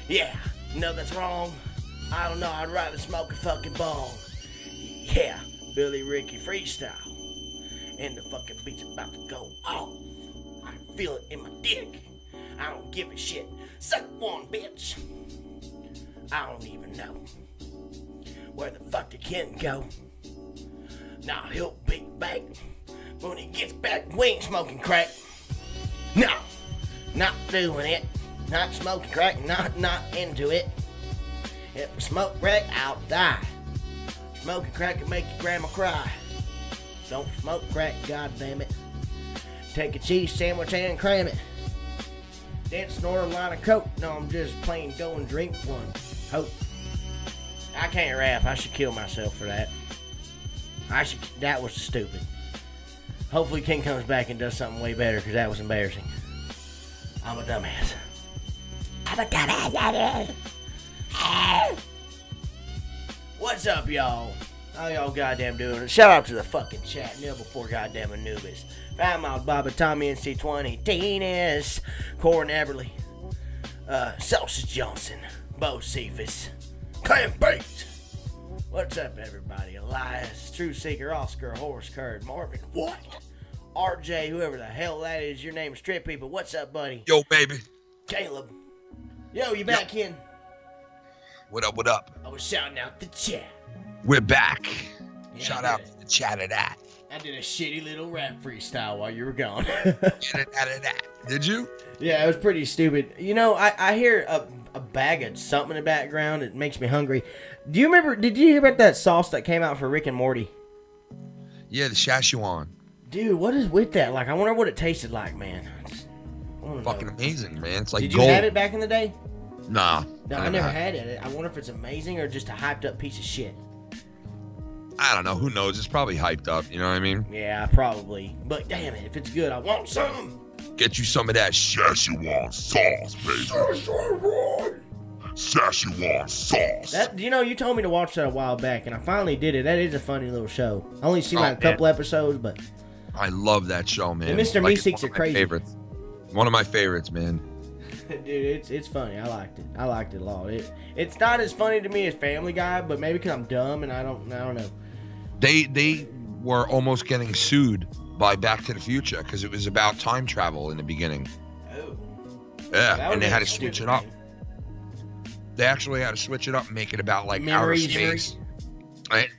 Yeah, no, that's wrong. I don't know, I'd rather smoke a fucking bong. Yeah, Billy Ricky freestyle. And the fucking beat's about to go off. I can feel it in my dick. I don't give a shit. Suck one, bitch. I don't even know where the fuck did Ken go? Now he'll be back when he gets back. We ain't smoking crack. No, Not doing it. Not smoking crack. Not into it. If I smoke crack, I'll die. Smoking crack can make your grandma cry. Don't smoke crack, goddammit. Take a cheese sandwich and cram it. Then snort a line of coke. No, I'm just plain go and drink one. Hope. I can't rap. I should kill myself for that. That was stupid. Hopefully King comes back and does something way better, because that was embarrassing. I'm a dumbass. What's up, y'all? How y'all goddamn doing? Shout out to the fucking chat. Neil before goddamn Anubis. Fat Mouth Bobby, Tommy NC20, Teenis, Corin Everly, Sausage Johnson, Bo Cephas, Clam Baked. What's up, everybody? Elias, True Seeker, Oscar, Horse Curd, Marvin, what? RJ, whoever the hell that is, your name's Trip People. What's up, buddy? Yo, baby. Caleb. Yo, you back, Ken? What up, what up? I was shouting out the chat. We're back. Yeah, Shout out to the chat of that. I did a shitty little rap freestyle while you were gone. Did you? Yeah, it was pretty stupid. You know, I hear a bag of something in the background. It makes me hungry. Did you hear about that sauce that came out for Rick and Morty? Yeah, the Szechuan. Dude, what is with that? Like, I wonder what it tasted like, man. Fucking amazing, man. It's like Did you gold. have it back in the day? Nah. No, I never had it. I wonder if it's amazing or just a hyped up piece of shit. I don't know. Who knows? It's probably hyped up. You know what I mean? Yeah, probably. But damn it, if it's good, I want some. Get you some of that Szechuan sauce, baby. Szechuan sauce. That, you know, you told me to watch that a while back, and I finally did it. That is a funny little show. I only seen like a couple episodes, but I love that show, man. And Mr. Meeseeks are crazy. Favorites. One of my favorites, man. Dude, it's funny. I liked it. I liked it a lot. It's not as funny to me as Family Guy, but maybe because I'm dumb and I don't know. They were almost getting sued by Back to the Future because it was about time travel in the beginning. Oh. Yeah, and they had to switch it up. They actually had to switch it up and make it about like outer space. Right?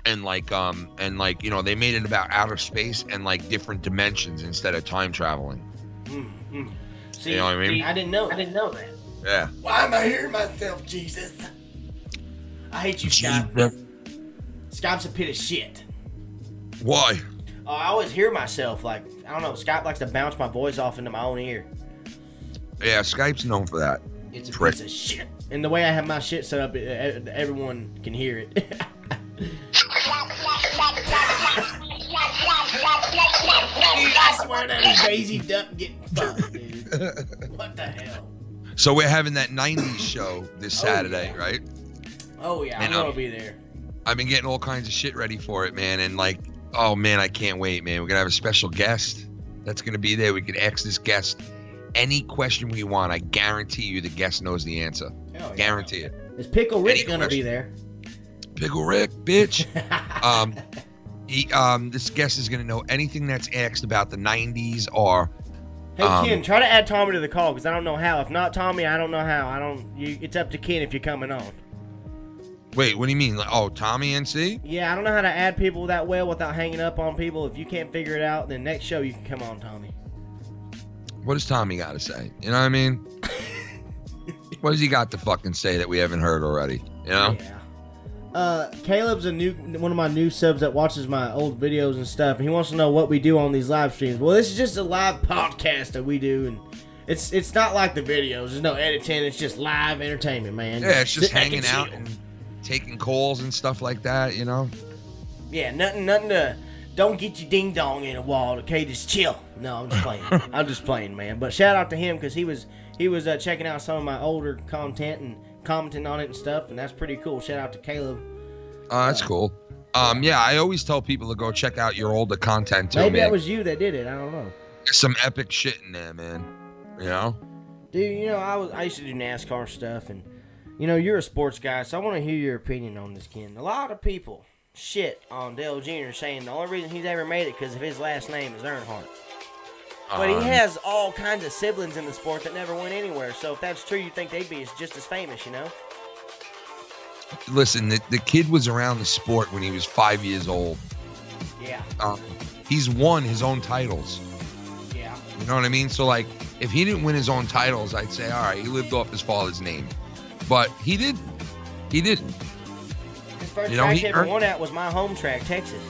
And like you know, they made it about outer space and like different dimensions instead of time traveling. Mm-hmm. See, you know what I mean? I didn't know that. Yeah. Why am I hearing myself, Jesus? I hate you, Scott. Scott's a pit of shit. Why? I always hear myself, like, I don't know, Scott likes to bounce my voice off into my own ear. Yeah, Skype's known for that. It's a piece of shit. And the way I have my shit set up, everyone can hear it. Dude, I swear that is Daisy Duck getting fucked, dude. What the hell? So we're having that 90s show this Saturday, right? Oh, yeah, I'm gonna be there. I've been getting all kinds of shit ready for it, man. And like, oh, man, I can't wait, man. We're going to have a special guest that's going to be there. We can ask this guest any question we want. I guarantee you the guest knows the answer. Yeah. Guarantee it. Is Pickle Rick going to be there? Pickle Rick, bitch. This guest is going to know anything that's asked about the 90s or... Hey, Ken, try to add Tommy to the call because I don't know how. If not Tommy, I don't know how. It's up to Ken if you're coming on. Wait, what do you mean? Oh, Tommy NC? Yeah, I don't know how to add people that well without hanging up on people. If you can't figure it out, then next show you can come on, Tommy. What does Tommy got to say? You know what I mean? What does he got to fucking say that we haven't heard already? You know? Yeah. Caleb's one of my new subs that watches my old videos and stuff, and he wants to know what we do on these live streams. Well, this is just a live podcast that we do, and it's not like the videos. There's no editing. It's just live entertainment, man. Yeah, it's just hanging out and taking calls and stuff like that, you know? Yeah, nothing to... Don't get your ding-dong in a wall, okay? Just chill. No, I'm just playing. I'm just playing, man. But shout out to him because he was checking out some of my older content and commenting on it and stuff, and that's pretty cool. Shout out to Caleb. That's cool. Yeah, I always tell people to go check out your older content, too, Maybe man. that was you that did it. I don't know. There's some epic shit in there, man. You know? Dude, you know, I used to do NASCAR stuff, and, you know, you're a sports guy, so I want to hear your opinion on this, Ken. A lot of people shit on Dale Jr. saying the only reason he's ever made it because of his last name is Earnhardt. But he has all kinds of siblings in the sport that never went anywhere, so if that's true, you think they'd be just as famous, you know? Listen, the kid was around the sport when he was 5 years old. Yeah. He's won his own titles. Yeah. You know what I mean? So, like, if he didn't win his own titles, I'd say, all right, he lived off his father's name. But he didn't. He didn't. His first track he ever won at was my home track, Texas.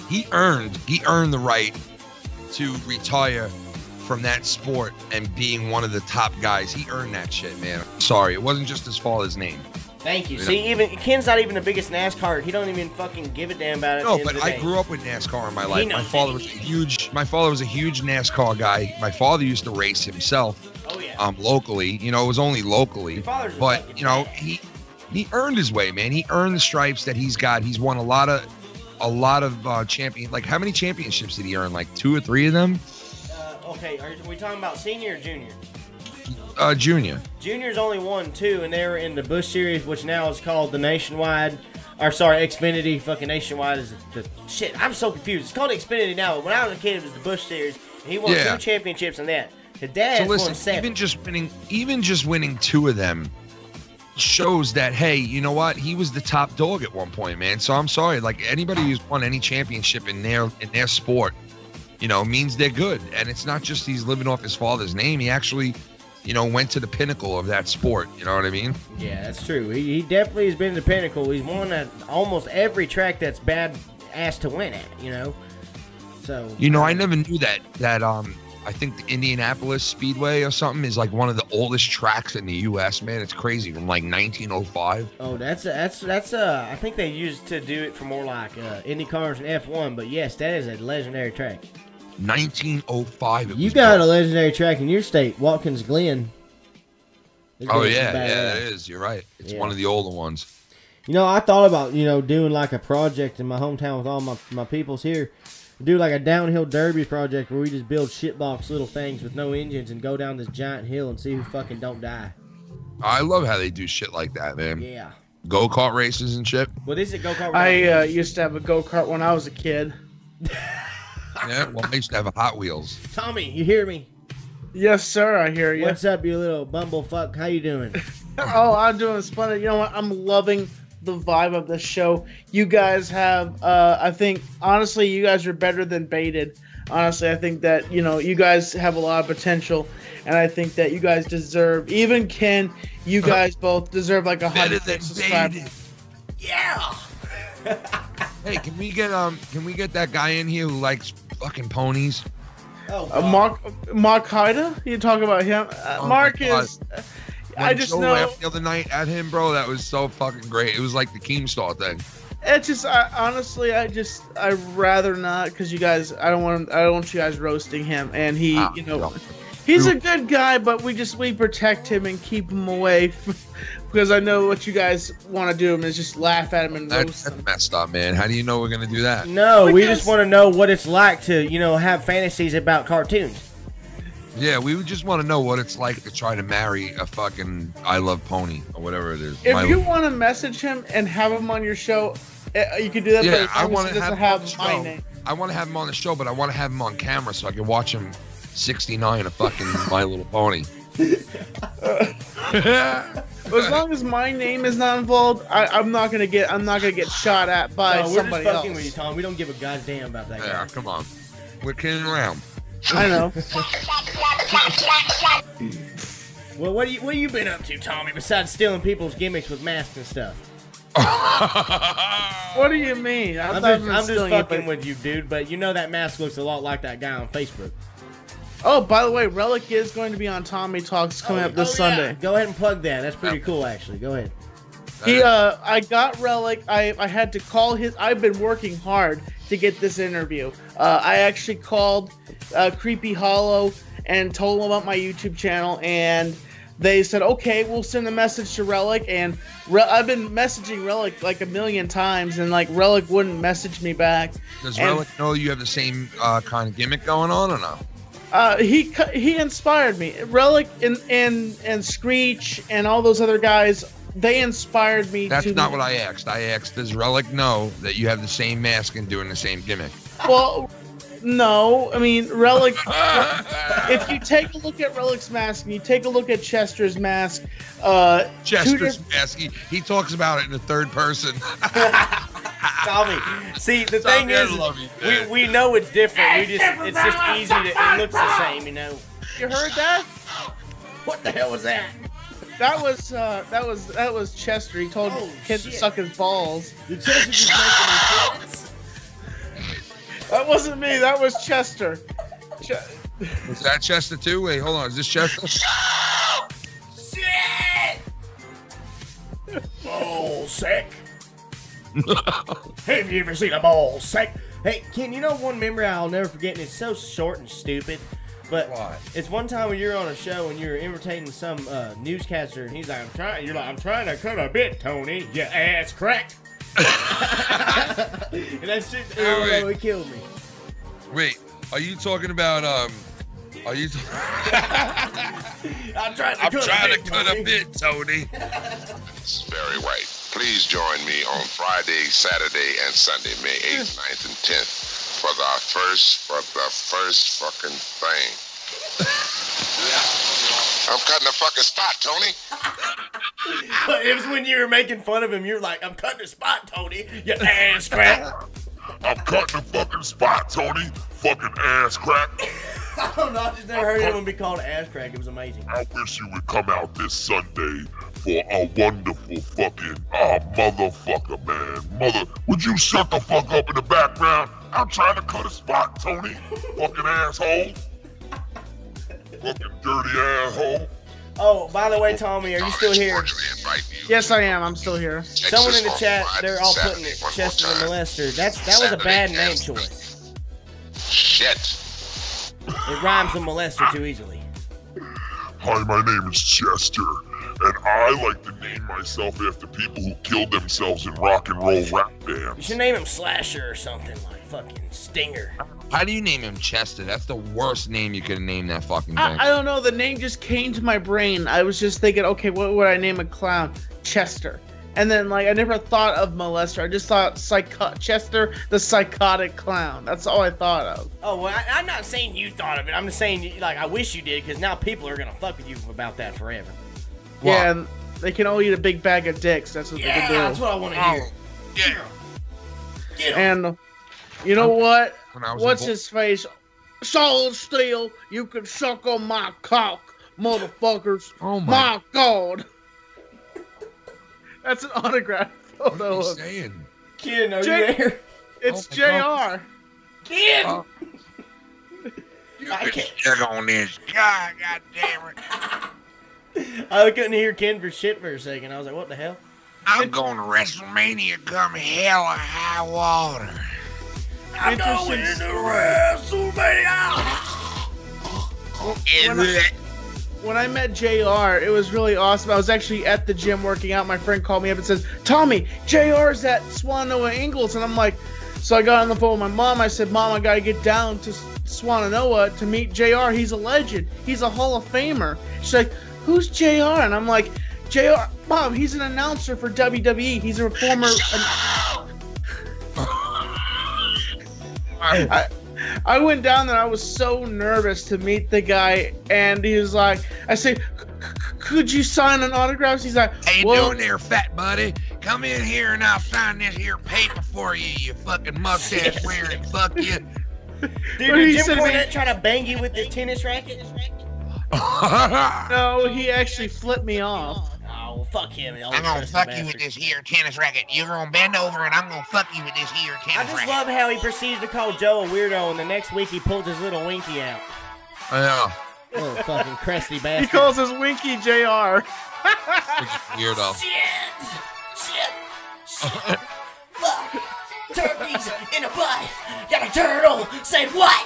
He earned the right to retire from that sport and being one of the top guys. He earned that shit, man. Sorry, it wasn't just his father's name. Thank you. See, even Ken's not even the biggest NASCAR. He don't even fucking give a damn about it. No, but I grew up with NASCAR in my life. My father was a huge NASCAR guy. My father used to race himself. Oh yeah. Locally, you know, it was only locally. But you know, he earned his way, man. He earned the stripes that he's got. He's won a lot of champion. Like, how many championships did he earn? Like 2 or 3 of them. Okay, are we talking about senior or junior? Junior. Junior's only won 2, and they were in the Busch Series, which now is called the Nationwide. Or, sorry, Xfinity. Fucking Nationwide is the shit. I'm so confused. It's called Xfinity now, but when I was a kid, it was the Busch Series, and he won 2 championships in that. His dad won 7. Even just winning 2 of them shows that, hey, you know what? He was the top dog at one point, man. So I'm sorry. Like, anybody who's won any championship in their sport, you know, means they're good. And it's not just he's living off his father's name. He actually, you know, went to the pinnacle of that sport. You know what I mean? Yeah, that's true. He definitely has been the pinnacle. He's won at almost every track that's bad ass to win at, you know? So, you know, I never knew that I think the Indianapolis Speedway or something is like one of the oldest tracks in the U.S., man. It's crazy, from like 1905. Oh, that's I think they used to do it for more like Indy cars and F1, but yes, that is a legendary track. 1905. You got a legendary track in your state, Watkins Glen. Oh yeah, it is. You're right. It's one of the older ones. You know, I thought about, you know, doing like a project in my hometown with all my peoples here. Do like a downhill derby project where we just build shitbox little things with no engines and go down this giant hill and see who fucking don't die. I love how they do shit like that, man. Yeah. Go-kart races and shit. What is it, go-kart? I used to have a go-kart when I was a kid. Yeah, well, I used to have a Hot Wheels. Tommy, you hear me? Yes, sir, I hear you. What's up, you little bumblefuck? How you doing? Oh, I'm doing splendid. You know what? I'm loving the vibe of the show. You guys have, I think, honestly, you guys are better than Baited. Honestly, I think that, you know, you guys have a lot of potential, and I think that you guys deserve, even Ken, you guys both deserve like 100 subscribers. Yeah. Hey, can we get that guy in here who likes fucking ponies? Mark Haida? You talk about him? Mark is. I just Joe know. Laughed the other night at him, bro. That was so fucking great. It was like the Keemstar thing. It's just, honestly, I'd rather not, because you guys, I don't want you guys roasting him, and he, you know, he's a good guy, but we protect him and keep him away, because I know what you guys want to do him is just laugh at him and roast him. That's messed up, man. How do you know we're gonna do that? No, we just want to know what it's like to, you know, have fantasies about cartoons. Yeah, we would just want to know what it's like to try to marry a fucking I Love Pony or whatever it is. If you want to message him and have him on your show, you can do that. Yeah, I want to have my name. I want to have him on the show, but I want to have him on camera so I can watch him 69 a fucking My Little Pony. As long as my name is not involved, I'm not gonna get shot at by somebody else. We're just fucking with you, Tom. We don't give a goddamn about that guy. Yeah, come on. We're kidding around. I know. Well, what have you been up to, Tommy, besides stealing people's gimmicks with masks and stuff? What do you mean? I'm just fucking with you, dude, but you know that mask looks a lot like that guy on Facebook. Oh, by the way, Relic is going to be on Tommy Talks coming up this Sunday. Go ahead and plug that. That's pretty cool, actually. Go ahead. I got Relic. I had to call his. I've been working hard to get this interview. I actually called Creepy Hollow and told them about my YouTube channel, and they said, okay, we'll send a message to Relic. And I've been messaging Relic like a million times, and like Relic wouldn't message me back. Does Relic know you have the same kind of gimmick going on or no? He inspired me. Relic and Screech and all those other guys, they inspired me. That's not what I asked. I asked, does Relic know that you have the same mask and doing the same gimmick? Well, no. I mean, Relic, if you take a look at Relic's mask and you take a look at Chester's mask, Chester's mask, he talks about it in the third person. Tommy, see, the Tommy, thing I is, love you, we know it's different. It's just easy to, it looks the same, you know. You heard that? What the hell was that? That was Chester. He told Ken to suck his balls. The Chester just making me pissed. That wasn't me. That was Chester. Was that Chester too? Wait, hold on. Is this Chester? Shit! Ball sack. Have you ever seen a ball sack? Hey, Ken, you know one memory I'll never forget, and it's so short and stupid. But What? it's one time when you're on a show and you're imitating some newscaster, and he's like, I'm trying to cut a bit, Tony. Your ass crack. And that shit, it killed me. Wait, are you talking about Are you? I'm trying to cut a bit, Tony. It's very right. Please join me on Friday, Saturday, and Sunday, May 8th, 9th, and 10th for the first fucking thing. I'm cutting a fucking spot, Tony. It was when you were making fun of him. You were like, I'm cutting a spot, Tony. Your ass crack. I'm cutting a fucking spot, Tony. Fucking ass crack. I don't know. I just never heard anyone be called ass crack. It was amazing. I wish you would come out this Sunday for a wonderful fucking motherfucker, man. Would you shut the fuck up in the background? I'm trying to cut a spot, Tony. Fucking asshole. Fucking dirty asshole. Oh, by the way, Tommy, are you still here? Yes, I am. I'm still here. Someone in the chat, they're all putting it Chester the Molester. That was a bad name choice. Shit. It rhymes with molester too easily. Hi, my name is Chester, and I like to name myself after people who killed themselves in rock and roll rap You bands. should name him Slasher or something like fucking Stinger. How do you name him Chester? That's the worst name you could have named that fucking thing. I don't know. The name just came to my brain. I was just thinking, okay, what would I name a clown? Chester. And then, like, I never thought of molester. I just thought Chester, the psychotic clown. That's all I thought of. Oh, well, I'm not saying you thought of it. I'm just saying, like, I wish you did, because now people are going to fuck with you about that forever. Yeah, and they can all eat a big bag of dicks. That's what they can do. That's what I want to hear. Yeah. Get 'em. And you know what? When I was What's in his face? Solid Steel, you can suck on my cock, motherfuckers. Oh my God. That's an autograph photo. What are you of saying? Kid, are Jay- you there? It's Oh my JR. Kid! You I can can't. check on this. God damn it. I couldn't hear Ken for shit for a second. I was like, what the hell? I'm going to WrestleMania come hell or high water. I'm going to WrestleMania! When I met JR, it was really awesome. I was actually at the gym working out. My friend called me up and says, Tommy, JR's at Swannanoa Ingalls. And I'm like, so I got on the phone with my mom. I said, Mom, I got to get down to Swannanoa to meet JR. He's a legend. He's a Hall of Famer. She's like, who's JR? And I'm like, JR, Mom, he's an announcer for WWE. He's a former... I went down there. I was so nervous to meet the guy, and he was like, I said, could you sign an autograph? He's like, How you well, doing there, fat buddy? Come in here and I'll sign this here paper for you, you fucking mustache wearing fuck you. Dude, What did he Jim said, Cornette try to bang you with this tennis racket? no, he actually flipped me off. Oh, well, fuck him. I'm gonna fuck you with this here tennis racket. You're gonna bend over and I'm gonna fuck you with this here I tennis just racket. love how he proceeds to call Joe a weirdo, and the next week he pulls his little winky out. Yeah. Oh, fucking crusty He bastard. calls his Winky JR. Weirdo. Shit! Fuck! Turkeys in a butt! Got a turtle! Say what?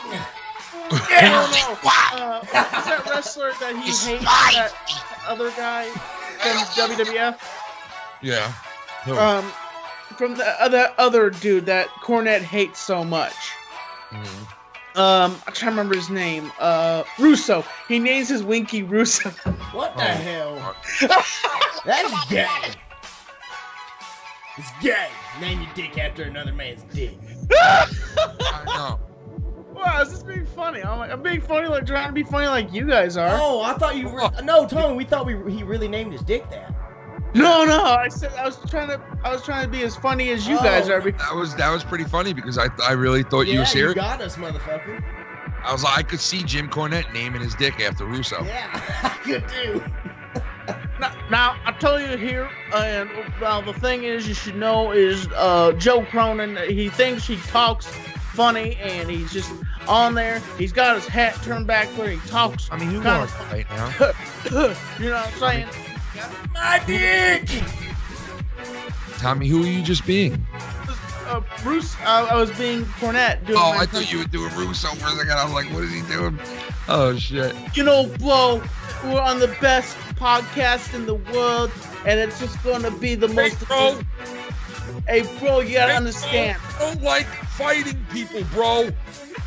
Is that wrestler that he hates, that other guy from WWF? Yeah. Who? From the other dude that Cornette hates so much. Mhm. I'm trying to remember his name. Russo. He names his Winky Russo. What the hell? That's gay. It's gay. Name your dick after another man's dick. I know. Wow, is this being funny? I'm being funny, like trying to be funny like you guys are. Oh, I thought you were. No, Tommy, we thought he really named his dick that. No, I said I was trying to be as funny as you guys are. That was pretty funny because I really thought you were serious. You got us, motherfucker. I was like, I could see Jim Cornette naming his dick after Russo. Yeah, I could do. Now I tell you here, and well, the thing is, you should know is Joe Cronin. He thinks he talks funny, and he's just on there. He's got his hat turned back where he talks. I mean, you are right now. You know what I'm saying? My dick. Tommy, who are you just being? Bruce, I was being Cornette. Doing I thought you were doing Russo for a second. I was like, what is he doing? Oh, shit. You know, bro, we're on the best podcast in the world, and it's just going to be the most... bro. Hey, bro, you gotta understand. I don't like fighting people, bro.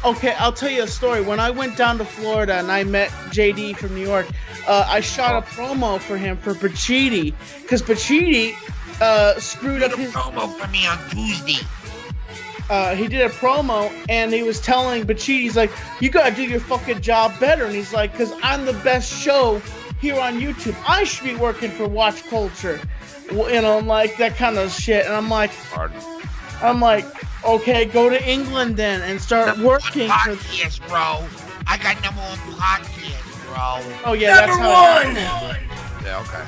Okay, I'll tell you a story. When I went down to Florida and I met JD from New York, I shot a promo for him for Pacitti, because Pacitti screwed up his promo for me on Tuesday. He did a promo and he was telling Pacitti, he's like, you gotta do your fucking job better. And he's like, because I'm the best show here on YouTube. I should be working for Watch Culture. You know, like that kind of shit. And I'm like, okay, go to England then and start working. Podcast, bro. I got #1 podcast, bro. Oh yeah, that's #1. Yeah, okay.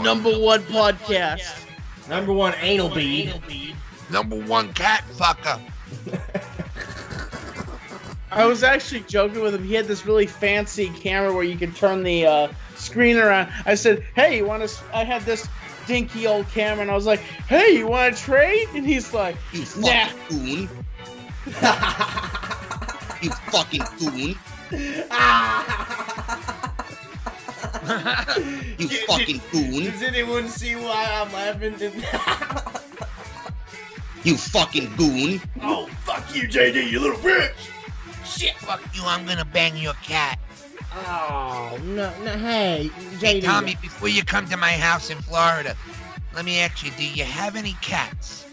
#1 podcast. #1 anal bead. #1 cat fucker. I was actually joking with him. He had this really fancy camera where you could turn the screen around. I said, hey, you want to... I had this dinky old camera, and I was like, hey, you want to trade? And he's like, you fucking goon. You fucking goon. You fucking goon. Does anyone see why I'm laughing? You fucking goon. Oh, fuck you, JD, you little bitch. Shit, fuck you, I'm gonna bang your cat. Oh, no, hey, JD. Hey, Tommy, before you come to my house in Florida, let me ask you, do you have any cats?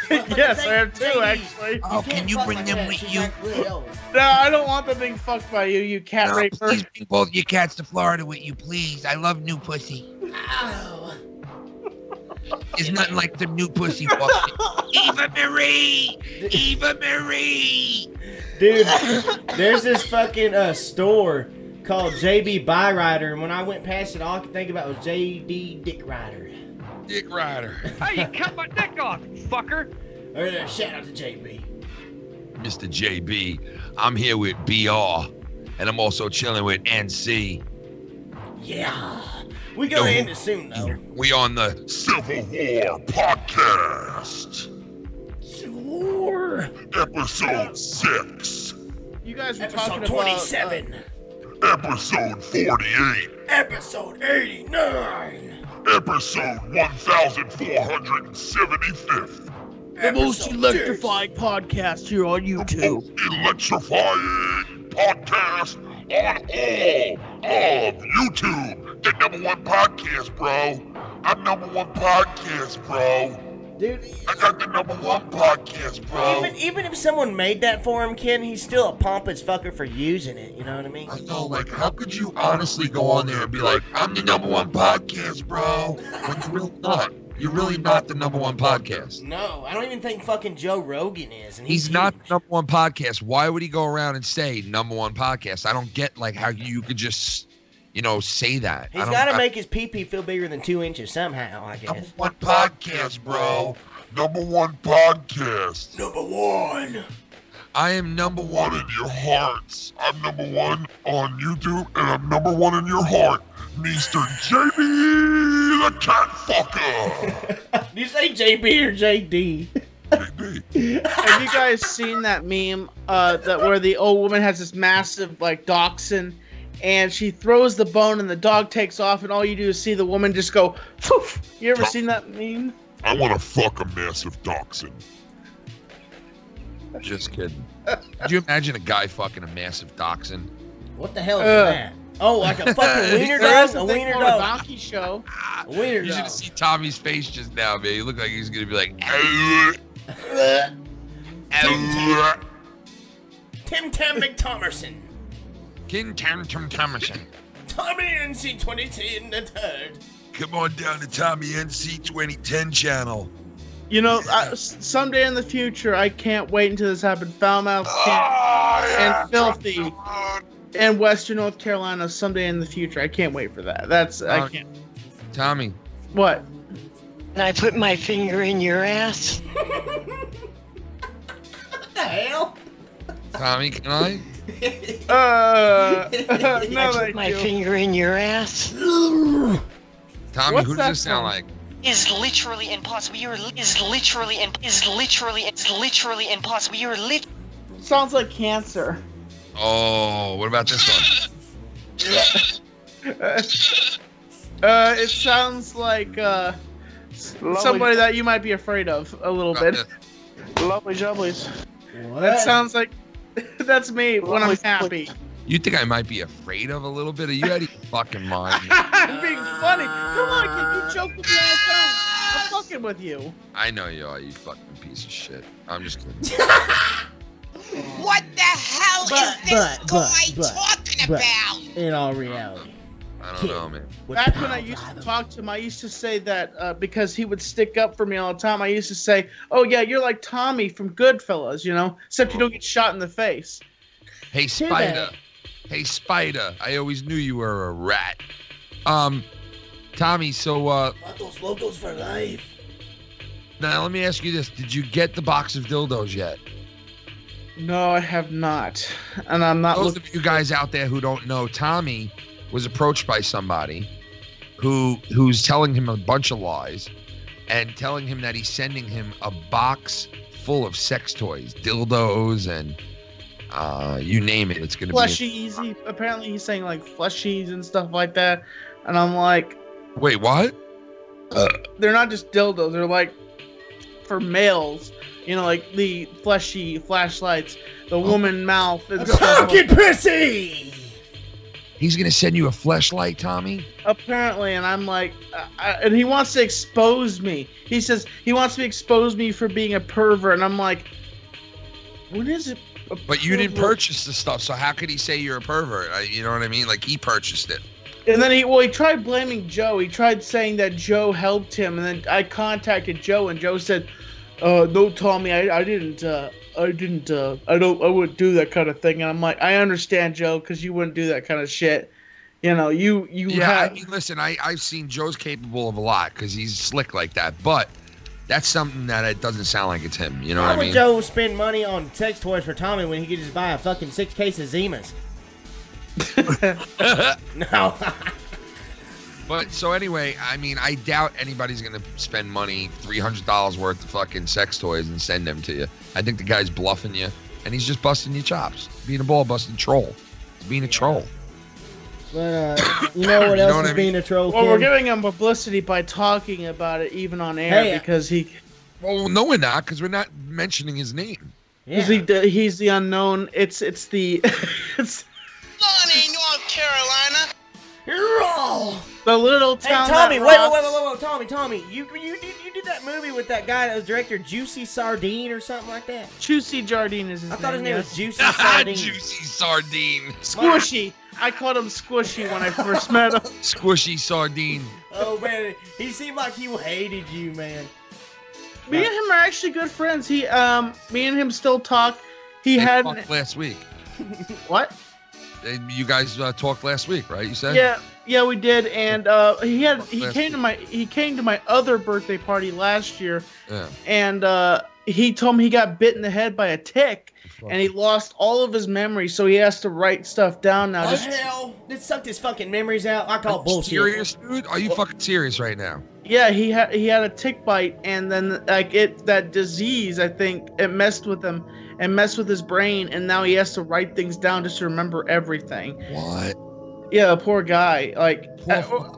Yes, I have 2, actually. Oh, can you bring them with you? No, I don't want them being fucked by you, you cat raper. Please bring both your cats to Florida with you, please. I love new pussy. Ow. There's nothing like the new pussy walking. Eva Marie! Eva Marie! Dude, there's this fucking store called JB Buy Rider, and when I went past it, all I could think about was JD Dick Rider. Dick Rider. Hey, you cut my dick off, fucker! Shout out to JB. Mr. JB, I'm here with BR, and I'm also chilling with NC. Yeah. We gotta end it soon, though. We on the Civil War Podcast. Civil War. Episode 6. You guys were Episode talking 27. Episode 48. Episode 89. Episode 1475th. The most electrifying podcast here on YouTube. Electrifying podcast on all of YouTube. The #1 podcast, bro. I'm #1 podcast, bro. Dude, I got the #1 podcast, bro. even if someone made that for him, Ken, he's still a pompous fucker for using it. You know what I mean? I know, like, how could you honestly go on there and be like, I'm the #1 podcast, bro? When you're really not. You're really not the #1 podcast. No, I don't even think fucking Joe Rogan is. And He's not the #1 podcast. Why would he go around and say #1 podcast? I don't get, like, how you could just, say that. He's got to make his pee-pee feel bigger than 2 inches somehow, I guess. #1 podcast, bro. #1 podcast. #1. I am #1 in your hearts. I'm #1 on YouTube, and I'm #1 in your heart, Mr. JB the Cat Fucker. Did you say JB or JD? Have you guys seen that meme that where the old woman has this massive dachshund, and she throws the bone and the dog takes off, and all you do is see the woman just go poof? You ever seen that meme? I want to fuck a massive dachshund. Just kidding. Could you imagine a guy fucking a massive dachshund? What the hell is that? Oh, like a fucking wiener dog? A wiener dog. A donkey show. A wiener You dog. should see Tommy's face just now, man. He looked like he's gonna be like, Tim Tam McThomerson. King Tam Thomerson. Tommy NC-23 in the third. Come on down to Tommy NC 2010 channel. You know, someday in the future, I can't wait until this happens. Foulmouth and Filthy and Western North Carolina someday in the future. I can't wait for that. I can't. Tommy. What? Can I put my finger in your ass? What the hell? Tommy, can I? No, Can I put my finger in your ass? Tommy, What's who does that this sound from? like? Is literally impossible. Is literally impossible. You're lit. Sounds like cancer. Oh, what about this one? It sounds like somebody that you might be afraid of a little bit. Lovely jubblies. What? That sounds like that's me when I'm happy. You think I might be afraid of a little bit? Are you out of your fucking mind? I'm being funny. Come on, kid, you joke with me all the time. I'm fucking with you. I know you are, you fucking piece of shit. I'm just kidding. What the hell is this guy talking about? In all reality. I don't know, man. Back when I used to talk to him, I used to say that because he would stick up for me all the time, I used to say, oh yeah, you're like Tommy from Goodfellas, you know? Except you don't get shot in the face. Hey, Spider. Hey, Spider. I always knew you were a rat. Tommy, so, Locos for life. now let me ask you this. Did you get the box of dildos yet? No, I have not. And I'm not Those of you guys out there who don't know, Tommy was approached by somebody who's telling him a bunch of lies and telling him that he's sending him a box full of sex toys, dildos, and you name it. It's going to be fleshies. Apparently he's saying like fleshies and stuff like that. And I'm like, wait, what? They're not just dildos. They're like for males. You know, like the fleshy flashlights, the woman mouth, and stuff. Fucking pussy! He's going to send you a fleshlight, Tommy? Apparently, and I'm like, and he wants to expose me. He says he wants to expose me for being a pervert, and I'm like, what is it? But you didn't purchase the stuff, so how could he say you're a pervert? You know what I mean? Like, he purchased it. And then he tried blaming Joe. He tried saying that Joe helped him, and then I contacted Joe, and Joe said, no, Tommy, I wouldn't do that kind of thing. And I'm like, I understand, Joe, because you wouldn't do that kind of shit. You know, you yeah, I mean, listen, I've seen Joe's capable of a lot because he's slick like that, but that's something that it doesn't sound like it's him. You know what I mean? Why would Joe spend money on sex toys for Tommy when he could just buy a fucking 6 cases of Zimas? No. But so anyway, I mean, I doubt anybody's gonna spend money, $300 worth of fucking sex toys and send them to you. I think the guy's bluffing you, and he's just busting your chops, being a ball busting troll, being a troll. But you know what else is being a troll? Well, Ken? we're giving him publicity by talking about it even on air because he. Well, no, we're not, because we're not mentioning his name. Yeah. He's the unknown. It's the. It's Lonnie, North Carolina. the little town. Hey, Tommy, that wait, Tommy, you did that movie with that guy that was director Juicy Sardine or something like that? Juicy Jardine is his name. I thought his name yes. was Juicy Sardine. Juicy Sardine. Squishy. I called him Squishy when I first met him. Squishy Sardine. Oh man, he seemed like he hated you, man. Me and him are actually good friends. Me and him still talk. They talked last week. What? You guys talked last week, right? You said. Yeah, we did, and he came to my other birthday party last year, and he told me he got bit in the head by a tick, and he lost all of his memories, so he has to write stuff down now. Hell, it sucked his fucking memories out. I call bullshit. Serious, dude? Are you fucking serious right now? Yeah, he had a tick bite, and then that disease, I think, it messed with him and messed with his brain, and now he has to write things down just to remember everything. What? Yeah, poor guy.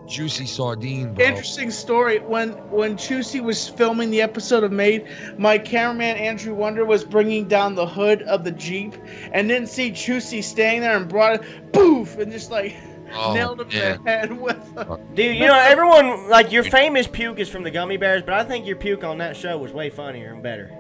Juicy Sardine, bro. Interesting story. When Chusey was filming the episode of Made, my cameraman Andrew Wonder was bringing down the hood of the Jeep and didn't see Chusey standing there and brought it, poof, and just nailed him in the head with a... Dude, you know, everyone, your famous puke is from the Gummy Bears, but I think your puke on that show was way funnier and better.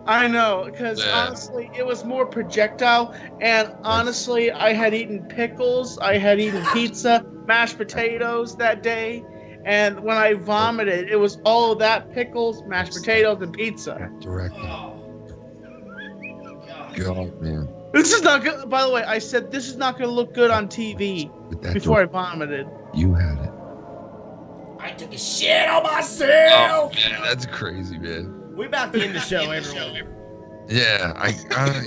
I know, because honestly, it was more projectile, and honestly, I had eaten pickles, I had eaten pizza, mashed potatoes that day, and when I vomited, it was all of that: pickles, mashed potatoes, and pizza. Directly. God, man. This is not good. By the way, I said this is not going to look good on TV before I vomited. You had it. I took a shit on myself. Oh, man, that's crazy, man. We about to end the show, everyone. Yeah,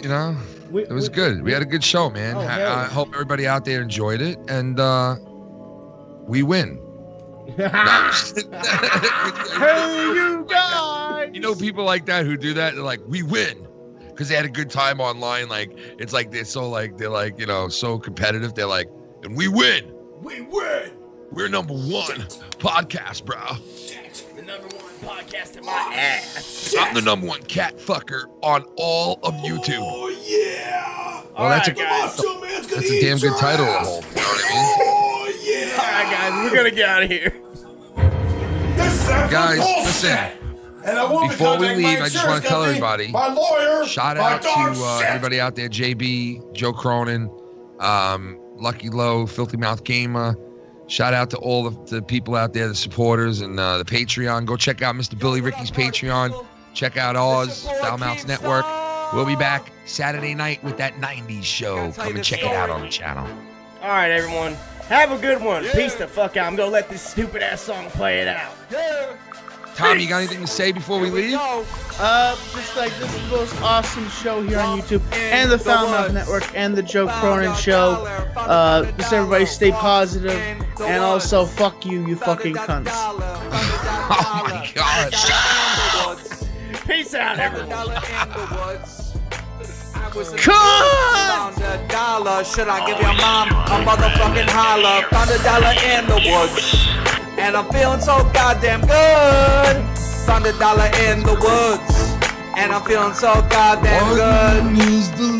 you know, it was good. We had a good show, man. I hope everybody out there enjoyed it, and we win. Hey, you guys! You know people like that who do that. They're like, we win, because they had a good time online. Like it's like they're you know, so competitive. They're like, and we win. We win. We're #1 podcast, bro. The #1 podcast in my ass. I'm the #1 cat fucker on all of YouTube. Oh yeah. Well, that's a damn good title. You know what I mean? Oh yeah. All right, guys, we're gonna get out of here. Guys, listen. Before we leave, I just want to tell everybody, shout out to everybody out there, JB, Joe Cronin, Lucky Low, Filthy Mouth Gamer. Shout out to all the people out there, the supporters, and the Patreon. Go check out Mr. Billy Ricky's Patreon. Check out Oz, Foul Mouths Network. We'll be back Saturday night with that 90s show. Come and check it out on the channel. All right, everyone. Have a good one. Peace the fuck out. I'm going to let this stupid-ass song play it out. Tommy, you got anything to say before we leave? Just like this is the most awesome show here on YouTube, and the Foul Mouth Network, and the Joe Cronin Show. Just everybody stay positive, and also fuck you, you fucking cunts. Oh my God. Peace out, everyone. Found a dollar, should I give your mom a motherfucking holler? Found a dollar in the woods, and I'm feeling so goddamn good. Found a dollar in the woods, and I'm feeling so goddamn good.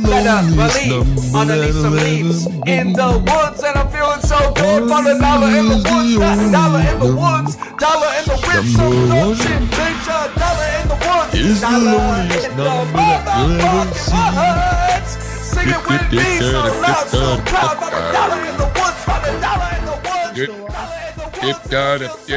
Better believe, underneath some leaves in the woods, and I'm feeling so good. Found a dollar in the woods, got a dollar in the woods, dollar in the whip, some dope shit, bitch, a dollar in the woods, dollar in the motherfucking woods. Sing it with me so loud, so proud. Found a dollar in the woods, found a dollar in the woods, dollar in the woods.